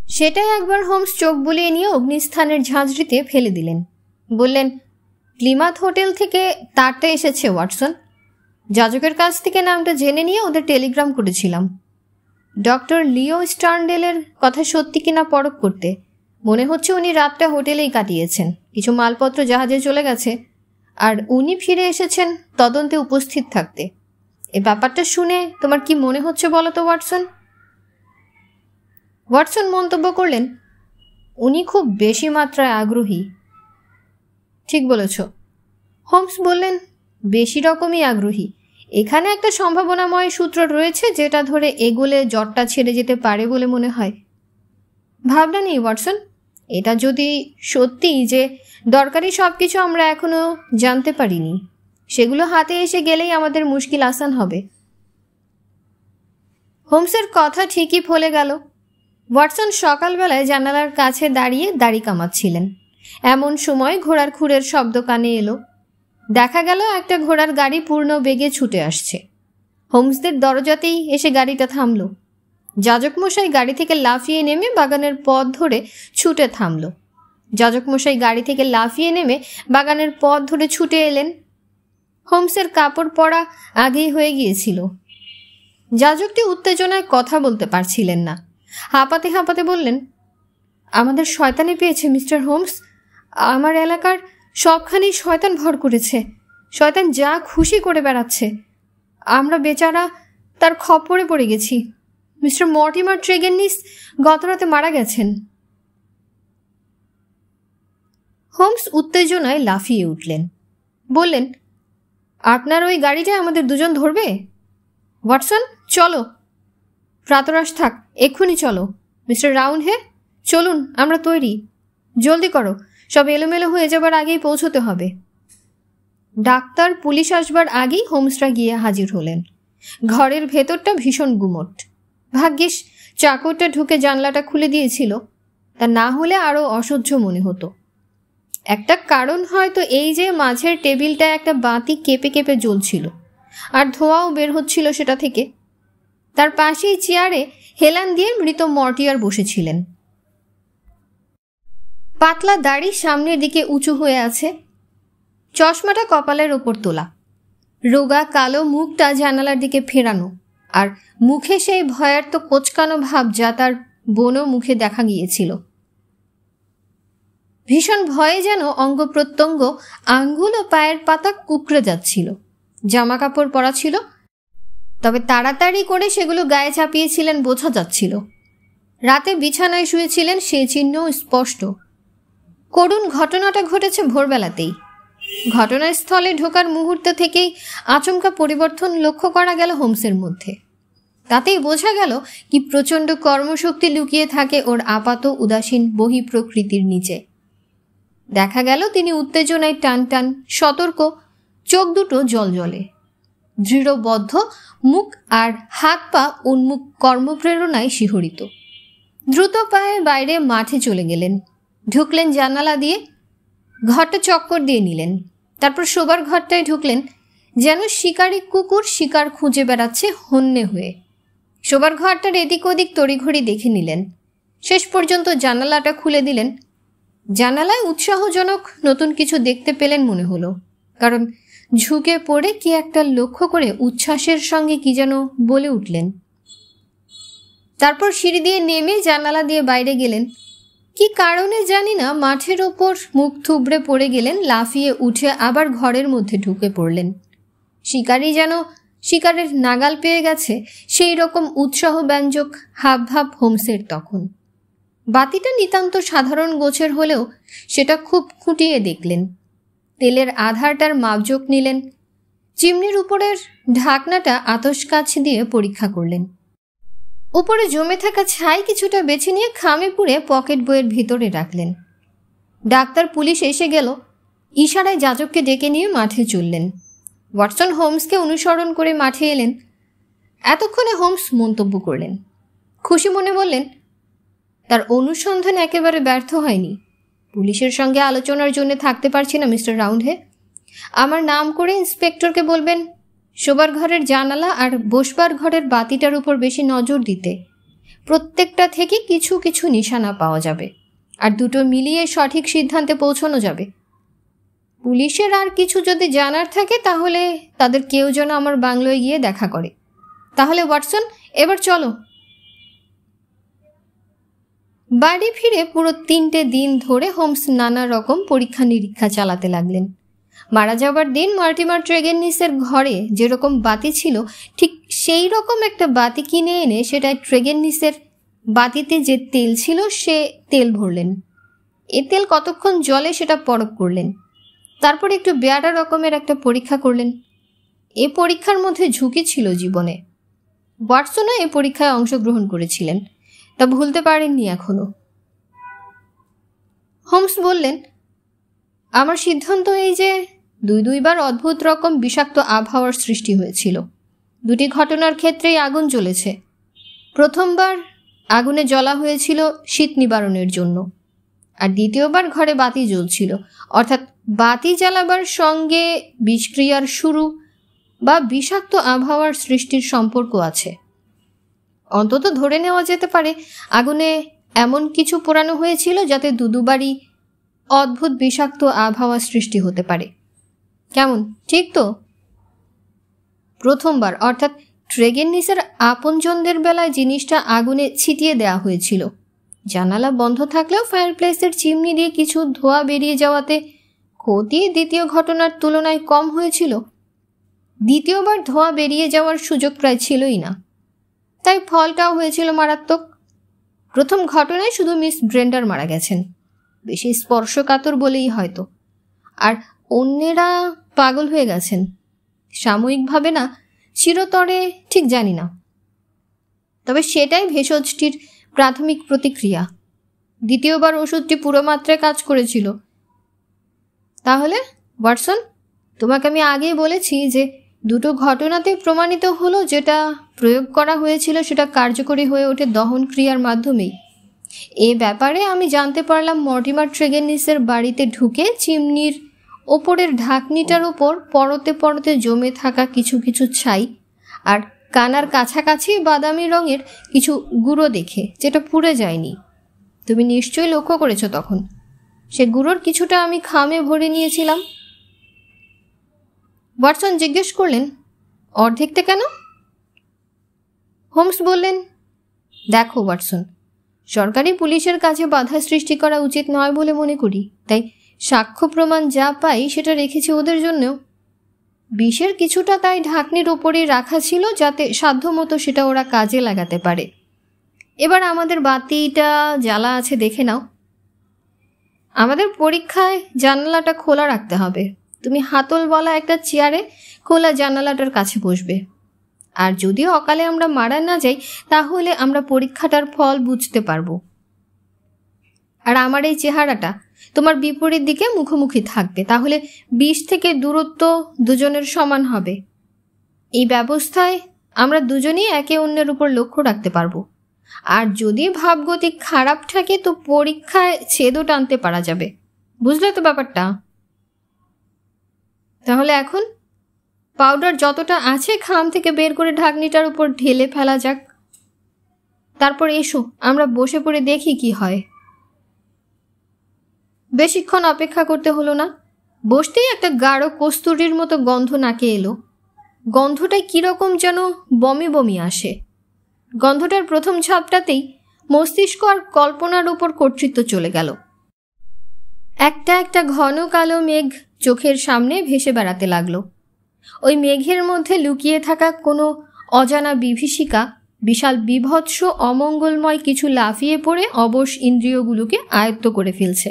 Speaker 1: সেটাই একবার হোমস চোখ বুলিয়ে নিয়ে অগ্নিস্থানের ঝাঁঝরিতে ফেলে দিলেন। বললেন, প্লিমাথ হোটেল থেকে তারটা এসেছে ওয়াটসন। যাজকের কাছ থেকে নামটা জেনে নিয়ে ওদের টেলিগ্রাম করেছিলাম ডক্টর লিও স্টার্নডেলের কথা সত্যি কিনা পরখ করতে। মনে হচ্ছে উনি রাতটা হোটেলেই কাটিয়েছেন, কিছু মালপত্র জাহাজে চলে গেছে, আর উনি ফিরে এসেছেন তদন্তে উপস্থিত থাকতে। এ ব্যাপারটা শুনে তোমার কি মনে হচ্ছে বলো তো ওয়াটসন? ওয়াটসন মন্তব্য করলেন, উনি খুব বেশি মাত্রায় আগ্রহী। ঠিক বলেছ। হোমস বললেন, বেশি রকমই আগ্রহী। এখানে একটা সম্ভাবনাময় সূত্র রয়েছে যেটা ধরে এগোলে জটটা ছেড়ে যেতে পারে বলে মনে হয়। ভাবনা নেই ওয়াটসন, এটা যদি সত্যি যে দরকারি সব কিছু আমরা এখনো জানতে পারিনি, সেগুলো হাতে এসে গেলেই আমাদের মুশকিল আসান হবে। হোমসের কথা ঠিকই ফলে গেল। ওয়াটসন সকালবেলায় জানালার কাছে দাঁড়িয়ে দাড়ি কামাচ্ছিলেন। এমন সময় ঘোড়ার খুরের শব্দ কানে এলো। দেখা গেল একটা ঘোড়ার গাড়ি পূর্ণ বেগে ছুটে আসছে। হোমসদের দরজাতেই এসে গাড়িটা থামল। যাজকমশাই গাড়ি থেকে লাফিয়ে নেমে বাগানের পথ ধরে ছুটে থামল। যাজকমশাই গাড়ি থেকে লাফিয়ে নেমে বাগানের পথ ধরে ছুটে এলেন। হোমসের কাপড় পরা আগেই হয়ে গিয়েছিল। যাজকটি উত্তেজনায় কথা বলতে পারছিলেন না। হাঁপাতে হাঁপাতে বললেন, আমাদের শয়তানে পেয়েছে মিস্টার হোমস। আমার এলাকার সবখানেই শয়তান ভর করেছে। শয়তান যা খুশি করে বেড়াচ্ছে। আমরা বেচারা তার খপ্পরে পড়ে গেছি। মিস্টার মর্টিমার ট্রেগেননিস গতরাতে মারা গেছেন। হোমস উত্তেজনায় লাফিয়ে উঠলেন। বললেন, আপনার ওই গাড়িটা আমাদের দুজন ধরবে? ওয়াটসন, চলো। প্রাতরাশ থাক, এক্ষুনি চলো। মিস্টার রাউন্ডহে, চলুন, আমরা তৈরি। জলদি করো, সব এলোমেলো হয়ে যাবার আগেই পৌঁছতে হবে। ডাক্তার, পুলিশ আসবার আগেই হোমসরা গিয়ে হাজির হলেন। ঘরের ভেতরটা ভীষণ গুমট। ভাগ্যিস চাকরটা ঢুকে জানলাটা খুলে দিয়েছিল, তা না হলে আরও অসহ্য মনে হতো। একটা কারণ হয়তো এই যে মাঝের টেবিলটায় একটা বাতি কেঁপে কেঁপে জ্বলছিল, আর ধোঁয়াও বের হচ্ছিল সেটা থেকে। তার পাশেই চেয়ারে হেলান দিয়ে মৃত মর্টিয়ার বসেছিলেন। পাতলা দাড়ি সামনের দিকে উঁচু হয়ে আছে, চশমাটা কপালের ওপর তোলা, রোগা কালো মুখটা জানালার দিকে ফেরানো, আর মুখে সেই ভয়ার্ত কোচকানো ভাব যা তার বোনও মুখে দেখা গিয়েছিল। ভীষণ ভয়ে যেন অঙ্গ প্রত্যঙ্গ, আঙ্গুল ও পায়ের পাতা কুকড়ে যাচ্ছিল। জামা কাপড় পরা ছিল, তবে তাড়াতাড়ি করে সেগুলো গায়ে চাপিয়েছিলেন বোঝা যাচ্ছিল। রাতে বিছানায় শুয়েছিলেন সে চিহ্নও স্পষ্ট। করুণ ঘটনাটা ঘটেছে ভোরবেলাতেই। ঘটনাস্থলে ঢোকার মুহূর্ত থেকেই আচমকা পরিবর্তন লক্ষ্য করা গেল হোমসের মধ্যে। তাতেই বোঝা গেল কি প্রচণ্ড কর্মশক্তি লুকিয়ে থাকে ওর আপাত উদাসীন বহিঃপ্রকৃতির নিচে। দেখা গেল তিনি উত্তেজনায় টান টান, সতর্ক, চোখ দুটো জলজলে। দৃঢ়বদ্ধ মুখ আর হাত পা উন্মুখ কর্মপ্রেরণায় শিহরিত। দ্রুত পায়ে বাইরে মাঠে চলে গেলেন, ঢুকলেন জানালা দিয়ে, ঘরটা চক্কর দিয়ে নিলেন, তারপর শোবার ঘরটায় ঢুকলেন যেন শিকারি কুকুর শিকার খুঁজে বেড়াচ্ছে হন্যে হয়ে। শোবার ঘরটার এদিক ওদিক তড়িঘড়ি দেখে নিলেন, শেষ পর্যন্ত জানালাটা খুলে দিলেন। জানালায় উৎসাহজনক নতুন কিছু দেখতে পেলেন মনে হলো, কারণ ঝুঁকে পড়ে কি একটা লক্ষ্য করে উচ্ছ্বাসের সঙ্গে কি যেন বলে উঠলেন। তারপর সিঁড়ি দিয়ে নেমে জানালা দিয়ে বাইরে গেলেন। কি কারণে জানি না মাঠের ওপর মুখ থুবড়ে পড়ে গেলেন, লাফিয়ে উঠে আবার ঘরের মধ্যে ঢুকে পড়লেন। শিকারি যেন শিকারের নাগাল পেয়ে গেছে, সেই রকম উৎসাহব্যঞ্জক হাবভাব হোমসের তখন। বাতিটা নিতান্ত সাধারণ গোছের হলেও সেটা খুব খুঁটিয়ে দেখলেন। তেলের আধারটার মাপজোক নিলেন, চিমনির উপরের ঢাকনাটা আতশকাচ দিয়ে পরীক্ষা করলেন। উপরে জমে থাকা ছাই কিছুটা বেছে নিয়ে খামে পুড়ে পকেট বইয়ের ভিতরে রাখলেন। ডাক্তার পুলিশ এসে গেল, ইশারায় যাজককে ডেকে নিয়ে মাঠে চললেন। ওয়াটসন হোমসকে অনুসরণ করে মাঠে এলেন। এতক্ষণে হোমস মন্তব্য করলেন, খুশি মনে বললেন, তার অনুসন্ধান একেবারে ব্যর্থ হয়নি। পুলিশের সঙ্গে আলোচনার জন্য থাকতে পারছি না মিস্টার রাউন্ডহে। আমার নাম করে ইন্সপেক্টরকে বলবেন শোবার ঘরের জানালা আর বসবার ঘরের বাতিটার উপর বেশি নজর দিতে। প্রত্যেকটা থেকে কিছু কিছু নিশানা পাওয়া যাবে, আর দুটো মিলিয়ে সঠিক সিদ্ধান্তে পৌঁছানো যাবে। পুলিশের আর কিছু যদি জানার থাকে তাহলে তাদের কেউ যেন আমার বাংলোয় গিয়ে দেখা করে। তাহলে ওয়াটসন, এবার চলো। বাড়ি ফিরে পুরো 3টে দিন ধরে হোমস নানা রকম পরীক্ষা নিরীক্ষা চালাতে লাগলেন। মারা যাবার দিন মর্টিমার ট্রেগেননিসের ঘরে যেরকম বাতি ছিল ঠিক সেই রকম একটা বাতি কিনে এনে সেটায় ট্রেগেননিসের বাতিতে যে তেল ছিল সে তেল ভরলেন। এ তেল কতক্ষণ জলে সেটা পরখ করলেন। তারপর একটু বেয়ারা রকমের একটা পরীক্ষা করলেন। এ পরীক্ষার মধ্যে ঝুঁকি ছিল জীবনে। ওয়াটসনও এ পরীক্ষায় অংশগ্রহণ করেছিলেন, তা ভুলতে পারেননি এখনো। হোমস বললেন, আমার সিদ্ধান্ত এই যে দুইবার অদ্ভুত রকম বিষাক্ত আবহাওয়ার সৃষ্টি হয়েছিল। দুটি ঘটনার ক্ষেত্রেই আগুন জ্বলেছে। প্রথমবার আগুনে জ্বলা হয়েছিল শীত নিবারণের জন্য, আর দ্বিতীয়বার ঘরে বাতি জ্বলছিল, অর্থাৎ বাতি জ্বালাবার সঙ্গে বিষক্রিয়ার শুরু বা বিষাক্ত আবহাওয়ার সৃষ্টির সম্পর্ক আছে। অন্তত ধরে নেওয়া যেতে পারে আগুনে এমন কিছু পোড়ানো হয়েছিল যাতে দুবারই অদ্ভুত বিষাক্ত আবহাওয়া সৃষ্টি হতে পারে। কেমন, ঠিক তো? প্রথমবার অর্থাৎ ট্রেগেননিসের আপনজনদের বেলায় জিনিসটা আগুনে ছিটিয়ে দেওয়া হয়েছিল। জানালা বন্ধ থাকলেও ফায়ারপ্লেসের চিমনি দিয়ে কিছু ধোঁয়া বেরিয়ে যাওয়াতে ক্ষতি দ্বিতীয় ঘটনার তুলনায় কম হয়েছিল। দ্বিতীয়বার ধোঁয়া বেরিয়ে যাওয়ার সুযোগ প্রায় ছিলই না, তাই ফলটাও হয়েছিল মারাত্মক। প্রথম ঘটনায় শুধু মিস ব্রেন্ডার মারা গেছেন, বেশি স্পর্শকাতর বলেই হয়তো, আর অন্যেরা পাগল হয়ে গেছেন। সাময়িকভাবে না, চিরতরে ঠিক জানি না, তবে সেটাই ভেষজটির প্রাথমিক প্রতিক্রিয়া। দ্বিতীয়বার ওষুধটি পুরো মাত্রায় কাজ করেছিল। তাহলে ওয়াটসন, তোমাকে আমি আগেই বলেছি যে দুটো ঘটনাতে প্রমাণিত হলো যেটা প্রয়োগ করা হয়েছিল সেটা কার্যকরী হয়ে ওঠে দহন ক্রিয়ার মাধ্যমেই। এ ব্যাপারে আমি জানতে পারলাম মর্টিমার ট্রেগেননিসের বাড়িতে ঢুকে চিমনির ওপরের ঢাকনিটার ওপর পরতে পরতে জমে থাকা কিছু কিছু ছাই আর কানার কাছাকাছি বাদামি রঙের কিছু গুঁড়ো দেখে, যেটা পুড়ে যায়নি। তুমি নিশ্চয়ই লক্ষ্য করেছো তখন। সে গুঁড়োর কিছুটা আমি খামে ভরে নিয়েছিলাম। ওয়াটসন জিজ্ঞেস করলেন, অর্ধেকটা কেন? হোমস বললেন, দেখো ওয়াটসন, সরকারি পুলিশের কাছে বাধা সৃষ্টি করা উচিত নয় বলে মনে করি, তাই সাক্ষ্য প্রমাণ যা পাই সেটা রেখেছি ওদের জন্যও। বিষের কিছুটা তাই ঢাকনির ওপরে রাখা ছিল যাতে সাধ্যমতো সেটা ওরা কাজে লাগাতে পারে। এবার আমাদের বাতিটা জ্বালা আছে দেখে নাও। আমাদের পরীক্ষায় জানালাটা খোলা রাখতে হবে। তুমি হাতলওয়ালা একটা চেয়ারে খোলা জানালাটার কাছে বসবে, আর যদি অকালে আমরা মারা না যাই তাহলে আমরা পরীক্ষাটার ফল বুঝতে পারবো। আর আমার এই চেহারাটা তোমার বিপরীত দিকে মুখোমুখি থাকবে, তাহলে 20 থেকে দূরত্ব দুজনের সমান হবে। এই ব্যবস্থায় আমরা দুজনেই একে অন্যের উপর লক্ষ্য রাখতে পারবো, আর যদি ভাবগতিক খারাপ থাকে তো পরীক্ষায় ছেদও টানতে পারা যাবে। বুঝলে তো ব্যাপারটা? তাহলে এখন পাউডার যতটা আছে খাম থেকে বের করে ঢাকনিটার উপর ঢেলে ফেলা যাক। তারপর এসো আমরা বসে পড়ে দেখি কি হয়। বেশিক্ষণ অপেক্ষা করতে হলো না। বসতেই একটা গাঢ় কস্তুরীর মতো গন্ধ নাকে এলো। গন্ধটাই কীরকম যেন বমি বমি আসে। গন্ধটার প্রথম ঝাপটাতেই মস্তিষ্ক আর কল্পনার উপর কর্তৃত্ব চলে গেল। একটা একটা ঘন কালো মেঘ চোখের সামনে ভেসে বেড়াতে লাগলো। ওই মেঘের মধ্যে লুকিয়ে থাকা কোনো অজানা বিভীষিকা বিশাল বিভৎস অমঙ্গলময় কিছু লাফিয়ে পড়ে অবশ ইন্দ্রিয়গুলোকে আয়ত্ত করে ফেলছে।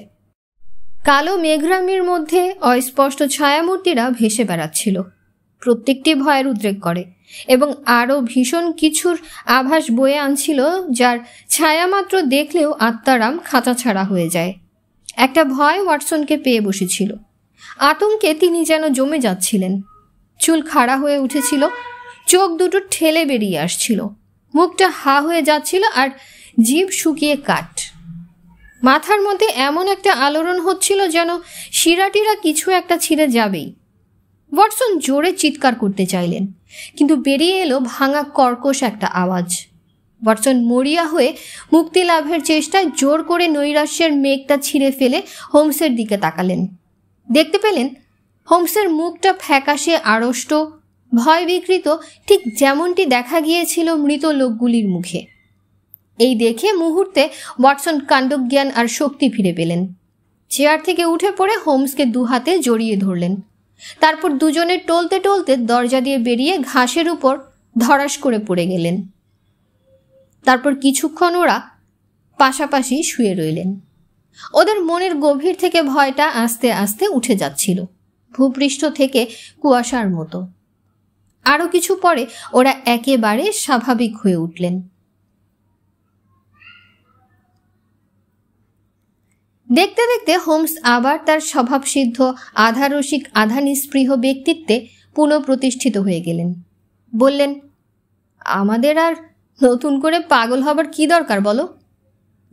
Speaker 1: কালো মেঘরামির মধ্যে অস্পষ্ট ছায়ামূর্তিরা ভেসে বেড়াচ্ছিল। প্রত্যেকটি ভয়ের উদ্রেক করে এবং আরও ভীষণ কিছুর আভাস বয়ে আনছিল, যার ছায়ামাত্র দেখলেও আত্মারাম খাঁচাছাড়া হয়ে যায়। একটা ভয় ওয়াটসনকে পেয়ে বসেছিল। আতঙ্কে তিনি যেন জমে যাচ্ছিলেন। চুল খাড়া হয়ে উঠেছিল, চোখ দুটো ঠেলে বেরিয়ে আসছিল, মুখটা হা হয়ে যাচ্ছিল আর জিভ শুকিয়ে কাঠ। মাথার মধ্যে এমন একটা আলোড়ন হচ্ছিল যেন শিরাটিরা কিছু একটা ছিঁড়ে যাবেই। ওয়াটসন জোরে চিৎকার করতে চাইলেন, কিন্তু বেরিয়ে এলো ভাঙা কর্কশ একটা আওয়াজ। ওয়াটসন মরিয়া হয়ে মুক্তি লাভের চেষ্টায় জোর করে নৈরাশ্যের মেঘটা ছিঁড়ে ফেলে হোমসের দিকে তাকালেন। দেখতে পেলেন হোমসের মুখটা ফ্যাকাশে আড়ষ্ট, ভয় বিকৃত, ঠিক যেমনটি দেখা গিয়েছিল মৃত লোকগুলির মুখে। এই দেখে মুহূর্তে ওয়াটসন কাণ্ডজ্ঞান আর শক্তি ফিরে পেলেন। চেয়ার থেকে উঠে পড়ে হোমসকে দুহাতে জড়িয়ে ধরলেন। তারপর দুজনে টলতে টলতে দরজা দিয়ে বেরিয়ে ঘাসের উপর ধরাস করে পড়ে গেলেন। তারপর কিছুক্ষণ ওরা পাশাপাশি শুয়ে রইলেন। ওদের মনের গভীর থেকে ভয়টা আস্তে আস্তে উঠে যাচ্ছিল, ভূপৃষ্ঠ থেকে কুয়াশার মতো। আরও কিছু পরে ওরা একেবারে স্বাভাবিক হয়ে উঠলেন। দেখতে দেখতে হোমস আবার তার স্বভাবসিদ্ধ আধা রসিক আধা নিস্পৃহ ব্যক্তিত্বে পুনঃপ্রতিষ্ঠিত হয়ে গেলেন। বললেন, আমাদের আর নতুন করে পাগল হবার কি দরকার বলো?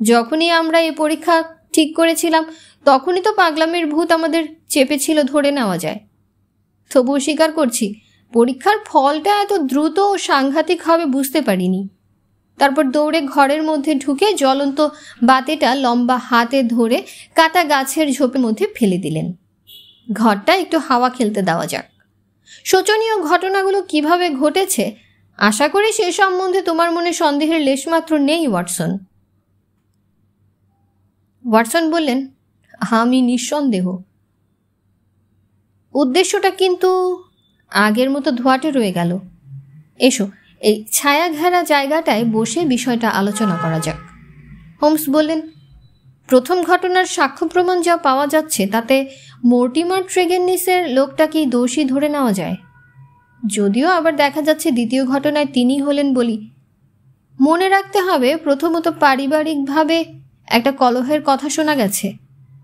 Speaker 1: যখনই আমরা এ পরীক্ষা ঠিক করেছিলাম তখনই তো পাগলামের ভূত আমাদের চেপেছিল ধরে নেওয়া যায়। তবুও স্বীকার করছি, পরীক্ষার ফলটা এত দ্রুত ও সাংঘাতিক হবে বুঝতে পারিনি। তারপর দৌড়ে ঘরের মধ্যে ঢুকে জ্বলন্ত বাতিটা লম্বা হাতে ধরে কাটা গাছের ঝোপের মধ্যে ফেলে দিলেন। ঘরটা একটু হাওয়া খেলতে দেওয়া যাক। শোচনীয় ঘটনাগুলো কিভাবে ঘটেছে আশা করি সে সম্বন্ধে তোমার মনে সন্দেহের লেশমাত্র নেই ওয়াটসন। ওয়াটসন বললেন, আমি নিঃসন্দেহ। উদ্দেশ্যটা কিন্তু আগের মতো ধোয়াটে রয়ে গেল। এসো এই ছায়া ঘেরা জায়গাটায় বসে বিষয়টা আলোচনা করা যাক। হোমস বললেন, প্রথম ঘটনার সাক্ষ্য প্রমাণ যা পাওয়া যাচ্ছে তাতে মর্টিমার ট্রেগেননিসের লোকটাকেই দোষী ধরে নেওয়া যায়। যদিও আবার দেখা যাচ্ছে দ্বিতীয় ঘটনায় তিনি হলেন বলি। মনে রাখতে হবে, প্রথমত পারিবারিকভাবে একটা কলহের কথা শোনা গেছে,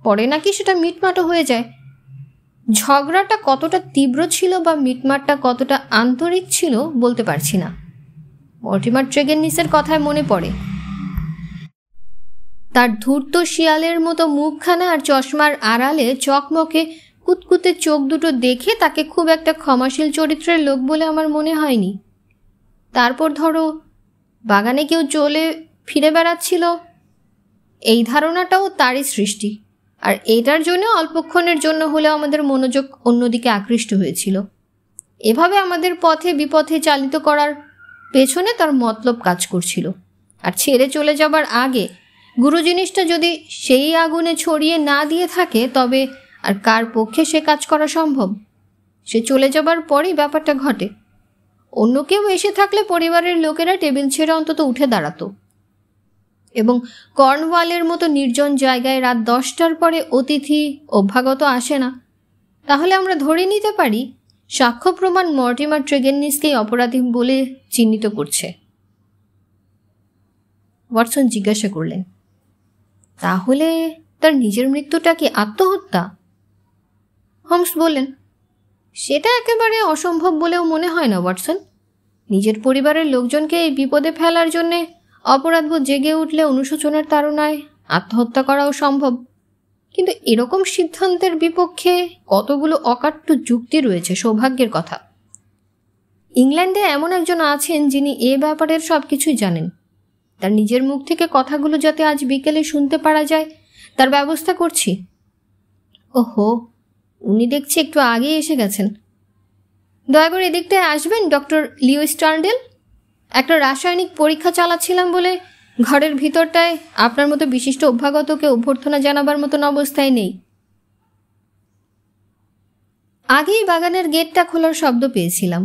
Speaker 1: পরে নাকি সেটা মিটমাটও হয়ে যায়। ঝগড়াটা কতটা তীব্র ছিল বা মিটমাটটা কতটা আন্তরিক ছিল বলতে পারছি না। মর্টিমার ট্রেগেননিসের কথায় মনে পড়ে, তার ধূর্ত শিয়ালের মতো মুখখানা আর চশমার আড়ালে চকমকে কুতকুতে চোখ দুটো দেখে তাকে খুব একটা ক্ষমাশীল চরিত্রের লোক বলে আমার মনে হয়নি। তারপর ধরো বাগানে কেউ চলে ফিরে বেড়াচ্ছিল, এই ধারণাটাও তারই সৃষ্টি, আর এটার জন্য অল্পক্ষণের জন্য হলেও আমাদের মনোযোগ অন্যদিকে আকৃষ্ট হয়েছিল। এভাবে আমাদের পথে বিপথে চালিত করার পেছনে তার মতলব কাজ করছিল। আর ছেড়ে চলে যাবার আগে গুরু জিনিসটা যদি সেই আগুনে ছড়িয়ে না দিয়ে থাকে তবে আর কার পক্ষে সে কাজ করা সম্ভব? সে চলে যাবার পরই ব্যাপারটা ঘটে। অন্য কেউ এসে থাকলে পরিবারের লোকেরা টেবিল ছেড়ে অন্তত উঠে দাঁড়াতো, এবং কর্নওয়ালের মতো নির্জন জায়গায় রাত 10টার পরে অতিথি অভ্যাগত আসে না। তাহলে আমরা ধরে নিতে পারি সাক্ষ্য প্রমাণ মর্টিমার ট্রেগেননিসকেই অপরাধী বলে চিহ্নিত করছে। ওয়াটসন জিজ্ঞাসা করলেন, তাহলে তার নিজের মৃত্যুটা কি আত্মহত্যা? হোমস বললেন, সেটা একেবারে অসম্ভব বলেও মনে হয় না ওয়াটসন। নিজের পরিবারের লোকজনকে এই বিপদে ফেলার জন্যে অপরাধবোধ জেগে উঠলে অনুশোচনার তাড়নায় আত্মহত্যা করাও সম্ভব, কিন্তু এরকম সিদ্ধান্তের বিপক্ষে কতগুলো অকাট্য যুক্তি রয়েছে। সৌভাগ্যের কথা, ইংল্যান্ডে এমন একজন আছেন যিনি এ ব্যাপারের সব কিছুই জানেন। তার নিজের মুখ থেকে কথাগুলো যাতে আজ বিকেলে শুনতে পারা যায় তার ব্যবস্থা করছি। ওহো, উনি দেখছি একটু আগেই এসে গেছেন। দয়া করে এদিকটায় আসবেন ডক্টর লিও স্টার্নডেল। একটা রাসায়নিক পরীক্ষা চালাচ্ছিলাম বলে ঘরের ভিতরটায় আপনার মতো বিশিষ্ট অভ্যাগতকে অভ্যর্থনা জানাবার মতন অবস্থায় নেই। আগেই বাগানের গেটটা খোলার শব্দ পেয়েছিলাম।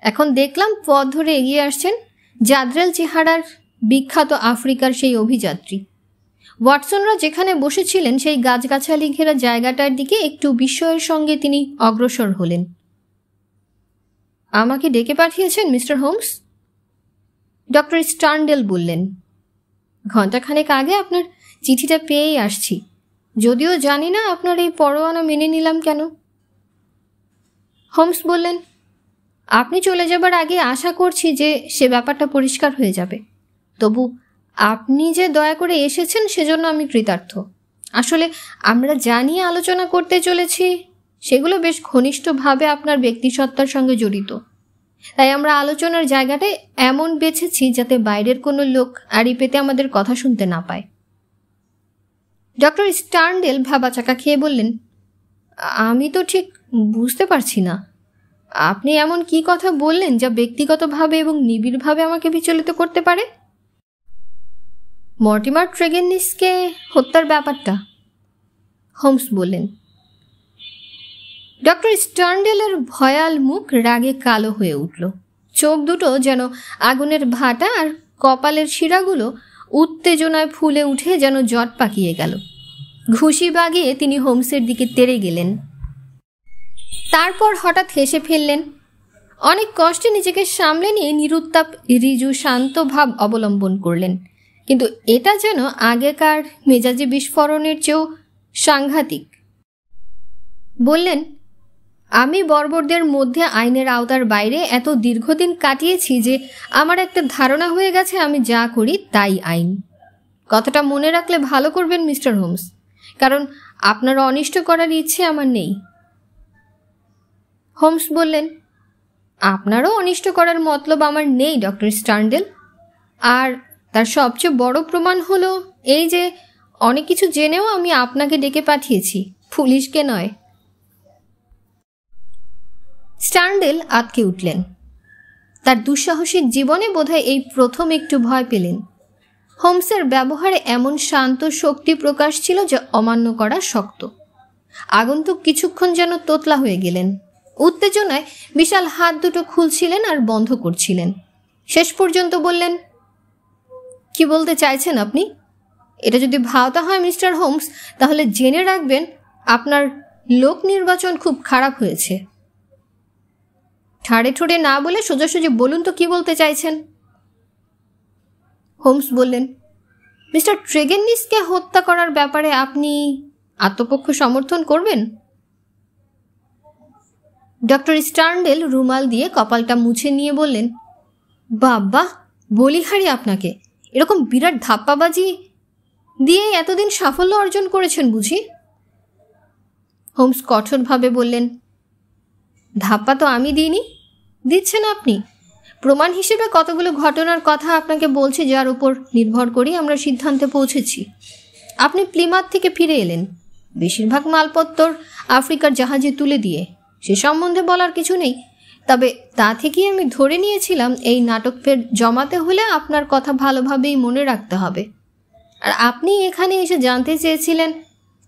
Speaker 1: এখন দেখলাম পথ ধরে এগিয়ে আসছেন জাদ্রেল চেহারার বিখ্যাত আফ্রিকার সেই অভিযাত্রী। ওয়াটসনরা যেখানে বসেছিলেন সেই গাছগাছালি ঘেরা জায়গাটার দিকে একটু বিস্ময়ের সঙ্গে তিনি অগ্রসর হলেন। আমাকে ডেকে পাঠিয়েছেন মিস্টার হোমস? ডক্টর স্টার্নডেল বললেন। ঘণ্টাখানেক আগে আপনার চিঠিটা পেয়েই আসছি, যদিও জানি না আপনার এই পরোয়ানা মেনে নিলাম কেন। হোমস বললেন, আপনি চলে যাবার আগে আশা করছি যে সে ব্যাপারটা পরিষ্কার হয়ে যাবে। তবু আপনি যে দয়া করে এসেছেন সেজন্য আমি কৃতার্থ। আসলে আমরা যা নিয়ে আলোচনা করতে চলেছি সেগুলো বেশ ঘনিষ্ঠভাবে আপনার ব্যক্তিসত্তার সঙ্গে জড়িত, তাই আমরা আলোচনার জায়গাটায় এমন বেছেছি যাতে বাইরের কোনো লোক আড়ি পেতে আমাদের কথা শুনতে না পায়। ডক্টর স্টার্নডেল ভাবাচাকা খেয়ে বললেন, আমি তো ঠিক বুঝতে পারছি না, আপনি এমন কি কথা বললেন যা ব্যক্তিগতভাবে এবং নিবিড়ভাবে আমাকে বিচলিত করতে পারে? মর্টিমার ট্রেগেনিসকে হত্যার ব্যাপারটা, হোমস বললেন। ডক্টর স্টার্নডেলের ভয়াল মুখ রাগে কালো হয়ে উঠল। চোখ দুটো যেন আগুনের ভাটা, আর কপালের শিরাগুলো উত্তেজনায় ফুলে উঠে যেন জট পাকিয়ে গেল। ঘুষি বাগিয়ে তিনি হোমসের দিকে তেড়ে গেলেন। তারপর হঠাৎ হেসে ফেললেন। অনেক কষ্টে নিজেকে সামলে নিয়ে নিরুত্তাপ ঋজু শান্ত ভাব অবলম্বন করলেন, কিন্তু এটা যেন আগেকার মেজাজি বিস্ফোরণের চেয়েও সাংঘাতিক। বললেন, আমি বর্বরদের মধ্যে আইনের আওতার বাইরে এত দীর্ঘদিন কাটিয়েছি যে আমার একটা ধারণা হয়ে গেছে আমি যা করি তাই আইন। কথাটা মনে রাখলে ভালো করবেন মিস্টার হোমস, কারণ আপনার অনিষ্ট করার ইচ্ছে আমার নেই। হোমস বললেন, আপনারও অনিষ্ট করার মতলব আমার নেই ডক্টর স্টার্নডেল, আর তার সবচেয়ে বড় প্রমাণ হলো এই যে অনেক কিছু জেনেও আমি আপনাকে ডেকে পাঠিয়েছি, পুলিশকে নয়। স্টার্নডেল আটকে উঠলেন। তার দুঃসাহসিক জীবনে বোধহয় এই প্রথম একটু ভয় পেলেন। হোমসের ব্যবহারে এমন শান্ত শক্তি প্রকাশ ছিল যা অমান্য করা শক্ত। আগন্তুক কিছুক্ষণ যেন তোতলা হয়ে গেলেন। উত্তেজনায় বিশাল হাত দুটো খুলছিলেন আর বন্ধ করছিলেন। শেষ পর্যন্ত বললেন, কি বলতে চাইছেন আপনি? এটা যদি ভাওতা হয় মিস্টার হোমস, তাহলে জেনে রাখবেন আপনার লোক নির্বাচন খুব খারাপ হয়েছে। ঠাড়ে ঠোড়ে না বলে সোজাসুজি বলুন তো কি বলতে চাইছেন। হোমস বললেন, মিস্টার ট্রেগেনিসকে হত্যা করার ব্যাপারে আপনি আত্মপক্ষ সমর্থন করবেন? ডক্টর স্টার্নডেল রুমাল দিয়ে কপালটা মুছে নিয়ে বললেন, বাবা বলিহারি আপনাকে, এরকম বিরাট ধাপ্পাবাজি দিয়ে এতদিন সাফল্য অর্জন করেছেন বুঝি? হোমস কঠোরভাবে বললেন, ধাপ্পা তো আমি দিইনি, দিচ্ছেন আপনি। প্রমাণ হিসেবে কতগুলো ঘটনার কথা আপনাকে বলছি, যার উপর নির্ভর করেই আমরা সিদ্ধান্তে পৌঁছেছি। আপনি প্লিমাথ থেকে ফিরে এলেন বেশিরভাগ মালপত্তর আফ্রিকার জাহাজে তুলে দিয়ে। সে সম্বন্ধে বলার কিছু নেই, তবে তা থেকেই আমি ধরে নিয়েছিলাম এই নাটক ফের জমাতে হলে আপনার কথা ভালোভাবেই মনে রাখতে হবে। আর আপনি এখানে এসে জানতে চেয়েছিলেন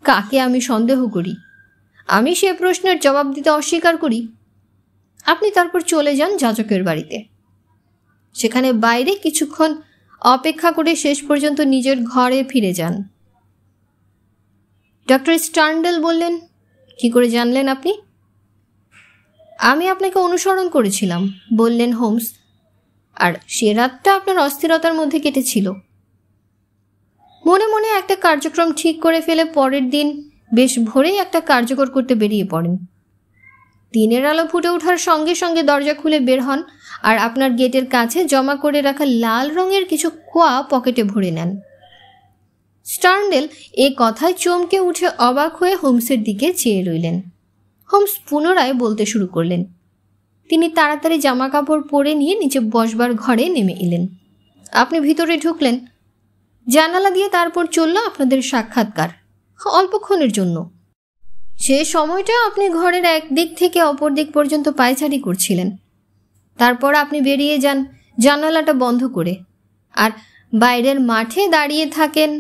Speaker 1: কাকে আমি সন্দেহ করি। আমি সে প্রশ্নের জবাব দিতে অস্বীকার করি। আপনি তারপর চলে যান যাজকের বাড়িতে। সেখানে বাইরে কিছুক্ষণ অপেক্ষা করে শেষ পর্যন্ত নিজের ঘরে ফিরে যান। ডক্টর স্টার্নডেল বললেন, কি করে জানলেন আপনি? আমি আপনাকে অনুসরণ করেছিলাম, বললেন হোমস, আর সে রাতটা আপনার অস্থিরতার মধ্যে কেটেছিল। মনে মনে একটা কার্যক্রম ঠিক করে ফেলে পরের দিন বেশ ভোরেই একটা কার্যকর করতে বেরিয়ে পড়েন। দিনের আলো ফুটে ওঠার সঙ্গে সঙ্গে দরজা খুলে বের হন আর আপনার গেটের কাছে জমা করে রাখা লাল রঙের কিছু কোয়া পকেটে ভরে নেন। স্টার্নডেল এ কথায় চমকে উঠে অবাক হয়ে হোমসের দিকে চেয়ে রইলেন। হোমস পুনরায় বলতে শুরু করলেন। তিনি তাড়াতাড়ি জামা কাপড় পরে নিয়ে নিচে বসবার ঘরে নেমে এলেন। আপনি ভিতরে ঢুকলেন। জানালা দিয়ে তারপর চলল আপনাদের সাক্ষাৎকার, অল্পক্ষণের জন্য। সে সময়টা আপনি ঘরের এক দিক থেকে অপর দিক পর্যন্ত পায়চারি করছিলেন। তারপর আপনি বেরিয়ে যান জানালাটা বন্ধ করে, আর বাইরের মাঠে দাঁড়িয়ে থাকেন,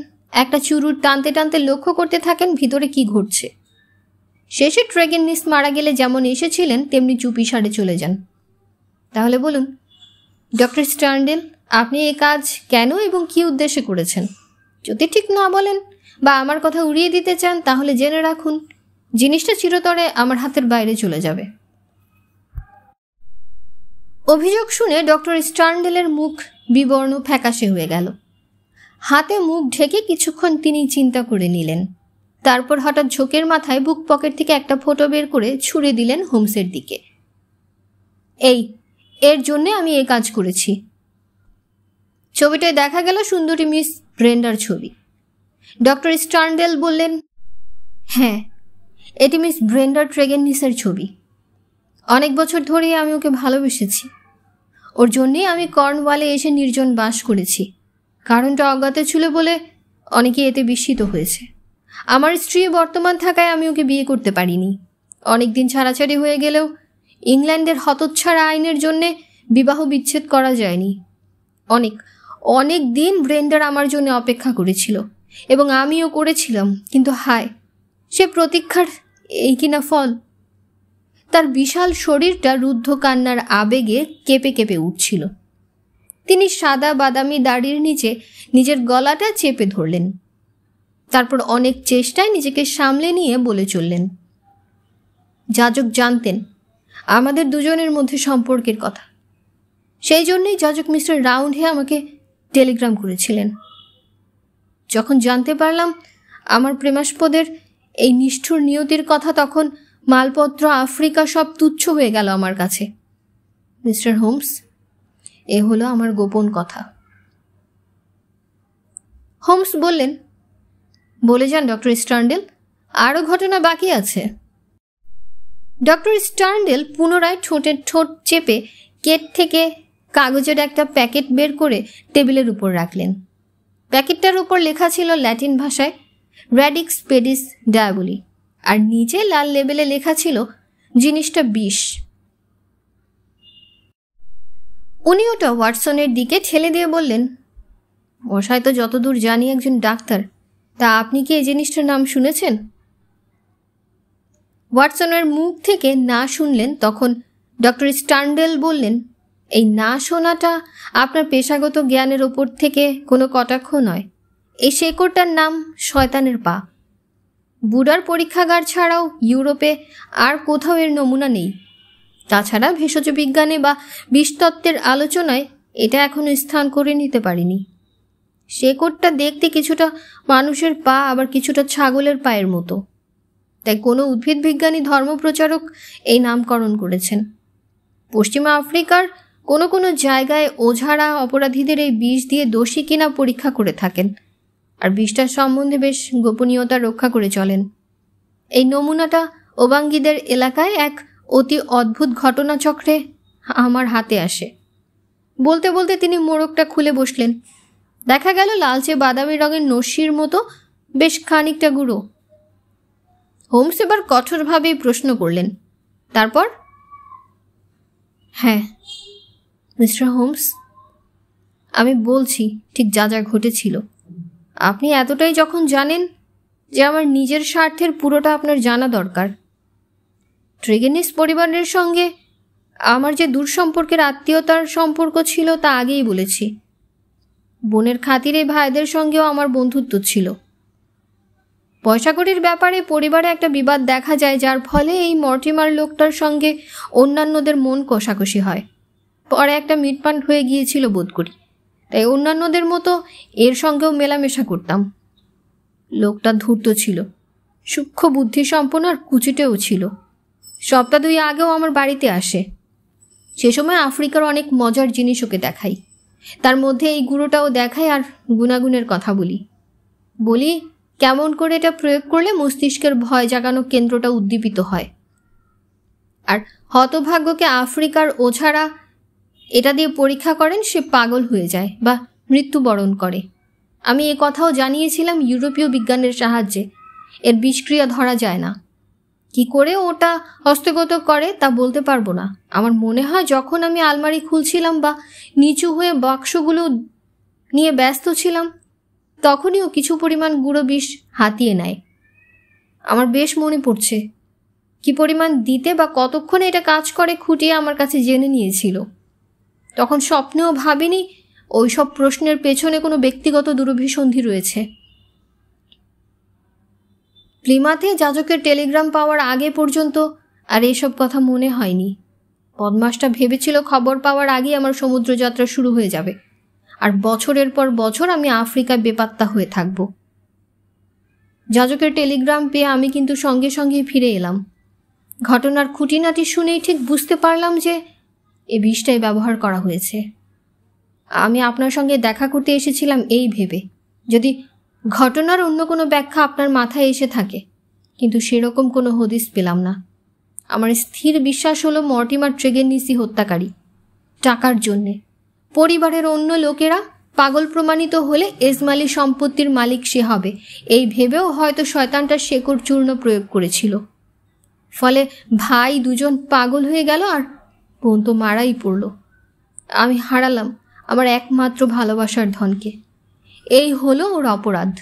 Speaker 1: একটা চুরুট টানতে টানতে লক্ষ্য করতে থাকেন ভিতরে কি ঘটছে। শেষে ট্রেগেননিস মারা গেলে যেমন এসেছিলেন তেমনি চুপিসারে চলে যান। তাহলে বলুন ডক্টর স্টার্নডেল, আপনি এই কাজ কেন এবং কি উদ্দেশ্যে করেছেন? যদি ঠিক না বলেন বা আমার কথা উড়িয়ে দিতে চান তাহলে জেনে রাখুন জিনিসটা চিরতরে আমার হাতের বাইরে চলে যাবে। অভিযোগ শুনে ডক্টর স্টার্নডেলের মুখ বিবর্ণ ফ্যাকাশে হয়ে গেল। হাতে মুখ ঢেকে কিছুক্ষণ তিনি চিন্তা করে নিলেন। তারপর হঠাৎ ঝোঁকের মাথায় বুক পকেট থেকে একটা ফটো বের করে ছুঁড়ে দিলেন হোমসের দিকে। এর জন্যে আমি এই কাজ করেছি। ছবিটায় দেখা গেল সুন্দরী মিস ব্রেন্ডার ছবি। ডক্টর স্টার্নডেল বললেন, হ্যাঁ, এটি মিস ব্রেন্ডার ট্রেগেননিসের ছবি। অনেক বছর ধরেই আমি ওকে ভালোবেসেছি। ওর জন্যেই আমি কর্নওয়ালে এসে নির্জন বাস করেছি। কারণটা অজ্ঞাত ছিল বলে অনেকে এতে বিস্মিত হয়েছে। আমার স্ত্রী বর্তমান থাকায় আমি ওকে বিয়ে করতে পারিনি। অনেক দিন ছাড়াছাড়ি হয়ে গেলেও ইংল্যান্ডের হতচ্ছাড়া আইনের জন্যে বিবাহ বিচ্ছেদ করা যায়নি। অনেক দিন ব্রেন্ডার আমার জন্য অপেক্ষা করেছিল এবং আমিও করেছিলাম, কিন্তু হায়, সে প্রতীক্ষার এই কিনা ফল। তার বিশাল শরীরটা রুদ্ধ কান্নার আবেগে কেঁপে কেঁপে উঠছিল। তিনি সাদা বাদামি দাড়ির নিচে নিজের গলাটা চেপে ধরলেন। তারপর অনেক চেষ্টায় নিজেকে সামলে নিয়ে বলে চললেন, যাজক জানতেন আমাদের দুজনের মধ্যে সম্পর্কের কথা। সেই জন্যই যাজক মিস্টার রাউন্ডহে আমাকে টেলিগ্রাম করেছিলেন। যখন জানতে পারলাম আমার প্রেমাস্পদের এই নিষ্ঠুর নিয়তির কথা, তখন মালপত্র, আফ্রিকা সব তুচ্ছ হয়ে গেল আমার কাছে। মিস্টার হোমস, এ হলো আমার গোপন কথা। হোমস বললেন, বলে যান ডক্টর স্টার্নডেল, আরও ঘটনা বাকি আছে। ডক্টর স্টার্নডেল পুনরায় ঠোঁটের ঠোঁট চেপে কেট থেকে কাগজের একটা প্যাকেট বের করে টেবিলের উপর রাখলেন। প্যাকেটটার উপর লেখা ছিল ল্যাটিন ভাষায় র্যাডিক্স পেডিস ডায়াবলি, আর নিচে লাল লেবেলে লেখা ছিল জিনিসটা বিষ। উনি ওটা ওয়াটসনের দিকে ঠেলে দিয়ে বললেন, মশাই তো যতদূর জানি একজন ডাক্তার, তা আপনি কি এই জিনিসটার নাম শুনেছেন? ওয়াটসনের মুখ থেকে না শুনলেন তখন ডক্টর স্টার্নডেল বললেন, এই না শোনাটা আপনার পেশাগত জ্ঞানের ওপর থেকে কোনো কটাক্ষ নয়। এই শেকড়টার নাম শয়তানের পা। বুডার পরীক্ষাগার ছাড়াও ইউরোপে আর কোথাও এর নমুনা নেই। তাছাড়া ভেষজ বিজ্ঞানে বা বিষতত্ত্বের আলোচনায় এটা এখনো স্থান করে নিতে পারেনি। শেকড়টা দেখতে কিছুটা মানুষের পা, আবার কিছুটা ছাগলের পায়ের মতো। তাই কোনো উদ্ভিদ বিজ্ঞানী ধর্মপ্রচারক এই নামকরণ করেছেন। পশ্চিমা আফ্রিকার কোনো কোনো জায়গায় ওঝারা অপরাধীদের এই বিষ দিয়ে দোষী কিনা পরীক্ষা করে থাকেন, আর বিষটার সম্বন্ধে বেশ গোপনীয়তা রক্ষা করে চলেন। এই নমুনাটা ওবাঙ্গিদের এলাকায় এক অতি অদ্ভুত ঘটনাচক্রে আমার হাতে আসে। বলতে বলতে তিনি মোড়কটা খুলে বসলেন। দেখা গেল লালচে বাদামি রঙের নস্যির মতো বেশ খানিকটা গুঁড়ো। হোমস এবার কঠোরভাবেই প্রশ্ন করলেন, তারপর? হ্যাঁ মিস্টার হোমস, আমি বলছি ঠিক যা যা ঘটেছিল। আপনি এতটাই যখন জানেন যে আমার নিজের স্বার্থের পুরোটা আপনার জানা দরকার। ট্রেগেনিস পরিবারের সঙ্গে আমার যে দূর সম্পর্কের আত্মীয়তার সম্পর্ক ছিল তা আগেই বলেছি। বোনের খাতিরে ভাইদের সঙ্গেও আমার বন্ধুত্ব ছিল। পয়সাকড়ির ব্যাপারে পরিবারে একটা বিবাদ দেখা যায়, যার ফলে এই মর্টিমার লোকটার সঙ্গে অন্যান্যদের মন কষাকষি হয়। পরে একটা মিটমাট হয়ে গিয়েছিল বোধ করি, তাই অন্যান্যদের মতো এর সঙ্গেও মেলামেশা করতাম। লোকটা ধূর্ত ছিল, সূক্ষ্ম বুদ্ধিসম্পন্ন আর কুচিটেও ছিল। সপ্তাহ 2 আগেও আমার বাড়িতে আসে। সে সময় আফ্রিকার অনেক মজার জিনিস ওকে দেখাই, তার মধ্যে এই গুঁড়োটাও দেখাই আর গুণাগুণের কথা বলি কেমন করে এটা প্রয়োগ করলে মস্তিষ্কের ভয় জাগানো কেন্দ্রটা উদ্দীপিত হয়। আর হতভাগ্যকে আফ্রিকার ওঝারা এটা দিয়ে পরীক্ষা করেন, সে পাগল হয়ে যায় বা মৃত্যুবরণ করে। আমি এ কথাও জানিয়েছিলাম ইউরোপীয় বিজ্ঞানের সাহায্যে এর বিষক্রিয়া ধরা যায় না। কি করে ওটা হস্তগত করে তা বলতে পারবো না। আমার মনে হয় যখন আমি আলমারি খুলছিলাম বা নিচু হয়ে বাক্সগুলো নিয়ে ব্যস্ত ছিলাম, তখনই ও কিছু পরিমাণ গুঁড়ো বিষ হাতিয়ে নেয়। আমার বেশ মনে পড়ছে কি পরিমাণ দিতে বা কতক্ষণে এটা কাজ করে খুঁটিয়ে আমার কাছে জেনে নিয়েছিল। তখন স্বপ্নেও ভাবিনি ওইসব প্রশ্নের পেছনে কোনো ব্যক্তিগত দুরভিসন্ধি রয়েছে। প্লিমাথে যাজকের টেলিগ্রাম পাওয়ার আগে পর্যন্ত আর এসব কথা মনে হয়নি। বদমাসটা ভেবেছিল খবর পাওয়ার আগেই আমার সমুদ্রযাত্রা শুরু হয়ে যাবে, আর বছরের পর বছর আমি আফ্রিকায় বেপাত্তা হয়ে থাকব। যাজকের টেলিগ্রাম পেয়ে আমি কিন্তু সঙ্গে সঙ্গেই ফিরে এলাম। ঘটনার খুঁটিনাটি শুনেই ঠিক বুঝতে পারলাম যে এ বিষটাই ব্যবহার করা হয়েছে। আমি আপনার সঙ্গে দেখা করতে এসেছিলাম এই ভেবে, যদি ঘটনার অন্য কোনো ব্যাখ্যা আপনার মাথায় এসে থাকে, কিন্তু সেরকম কোনো হদিস পেলাম না। আমার স্থির বিশ্বাস হলো মর্টিমার ট্রেগেননিসি হত্যাকারী। টাকার জন্যে পরিবারের অন্য লোকেরা পাগল প্রমাণিত হলে এজমালি সম্পত্তির মালিক সে হবে, এই ভেবেও হয়তো শয়তানটা শেকড় চূর্ণ প্রয়োগ করেছিল। ফলে ভাই দুজন পাগল হয়ে গেল আর বোন তো মারাই পড়ল। আমি হারালাম আমার একমাত্র ভালোবাসার ধনকে। এই হলো ওর অপরাধ।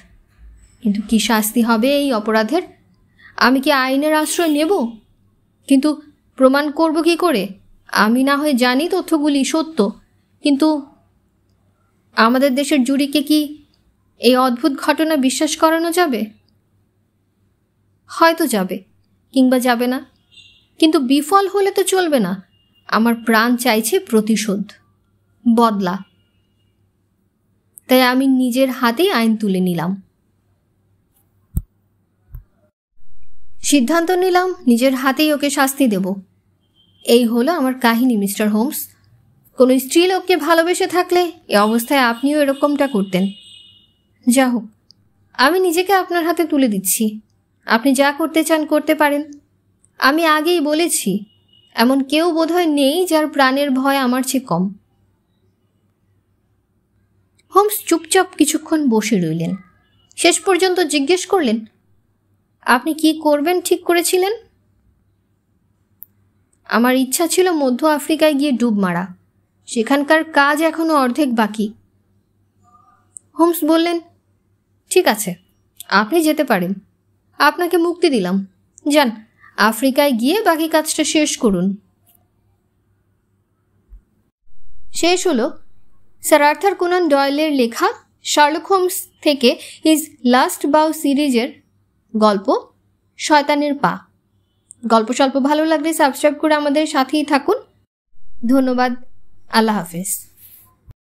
Speaker 1: কিন্তু কি শাস্তি হবে এই অপরাধের? আমি কি আইনের আশ্রয় নেব? কিন্তু প্রমাণ করব কি করে? আমি না হয় জানি তথ্যগুলি সত্য, কিন্তু আমাদের দেশের জুরিকে কি এই অদ্ভুত ঘটনা বিশ্বাস করানো যাবে? হয়তো যাবে, কিংবা যাবে না, কিন্তু বিফল হলে তো চলবে না। আমার প্রাণ চাইছে প্রতিশোধ, বদলা। তাই আমি নিজের হাতেই আইন তুলে নিলাম। সিদ্ধান্ত নিলাম নিজের হাতেই ওকে শাস্তি দেব। এই হলো আমার কাহিনী মিস্টার হোমস। কোনো স্ত্রীলোককে ভালোবেসে থাকলে এ অবস্থায় আপনিও এরকমটা করতেন। যা হোক, আমি নিজেকে আপনার হাতে তুলে দিচ্ছি। আপনি যা করতে চান করতে পারেন। আমি আগেই বলেছি, এমন কেউ বোধহয় নেই যার প্রাণের ভয় আমার চেয়ে কম। হোমস চুপচাপ কিছুক্ষণ বসে রইলেন। শেষ পর্যন্ত জিজ্ঞেস করলেন, আপনি কি করবেন ঠিক করেছিলেন? আমার ইচ্ছা ছিল মধ্য আফ্রিকায় গিয়ে ডুব মারা। সেখানকার কাজ এখনো অর্ধেক বাকি। হোমস বললেন, ঠিক আছে, আপনি যেতে পারেন। আপনাকে মুক্তি দিলাম। যান, আফ্রিকায় গিয়ে বাকি কাজটা শেষ করুন। শেষ হলো স্যার আর্থার কোনান ডয়েলের লেখা শার্লক হোমস থেকে হিজ লাস্ট বাউ সিরিজের গল্প শয়তানের পা। গল্প স্বল্প ভালো লাগলে সাবস্ক্রাইব করে আমাদের সাথেই থাকুন। ধন্যবাদ। আল্লাহ হাফেজ।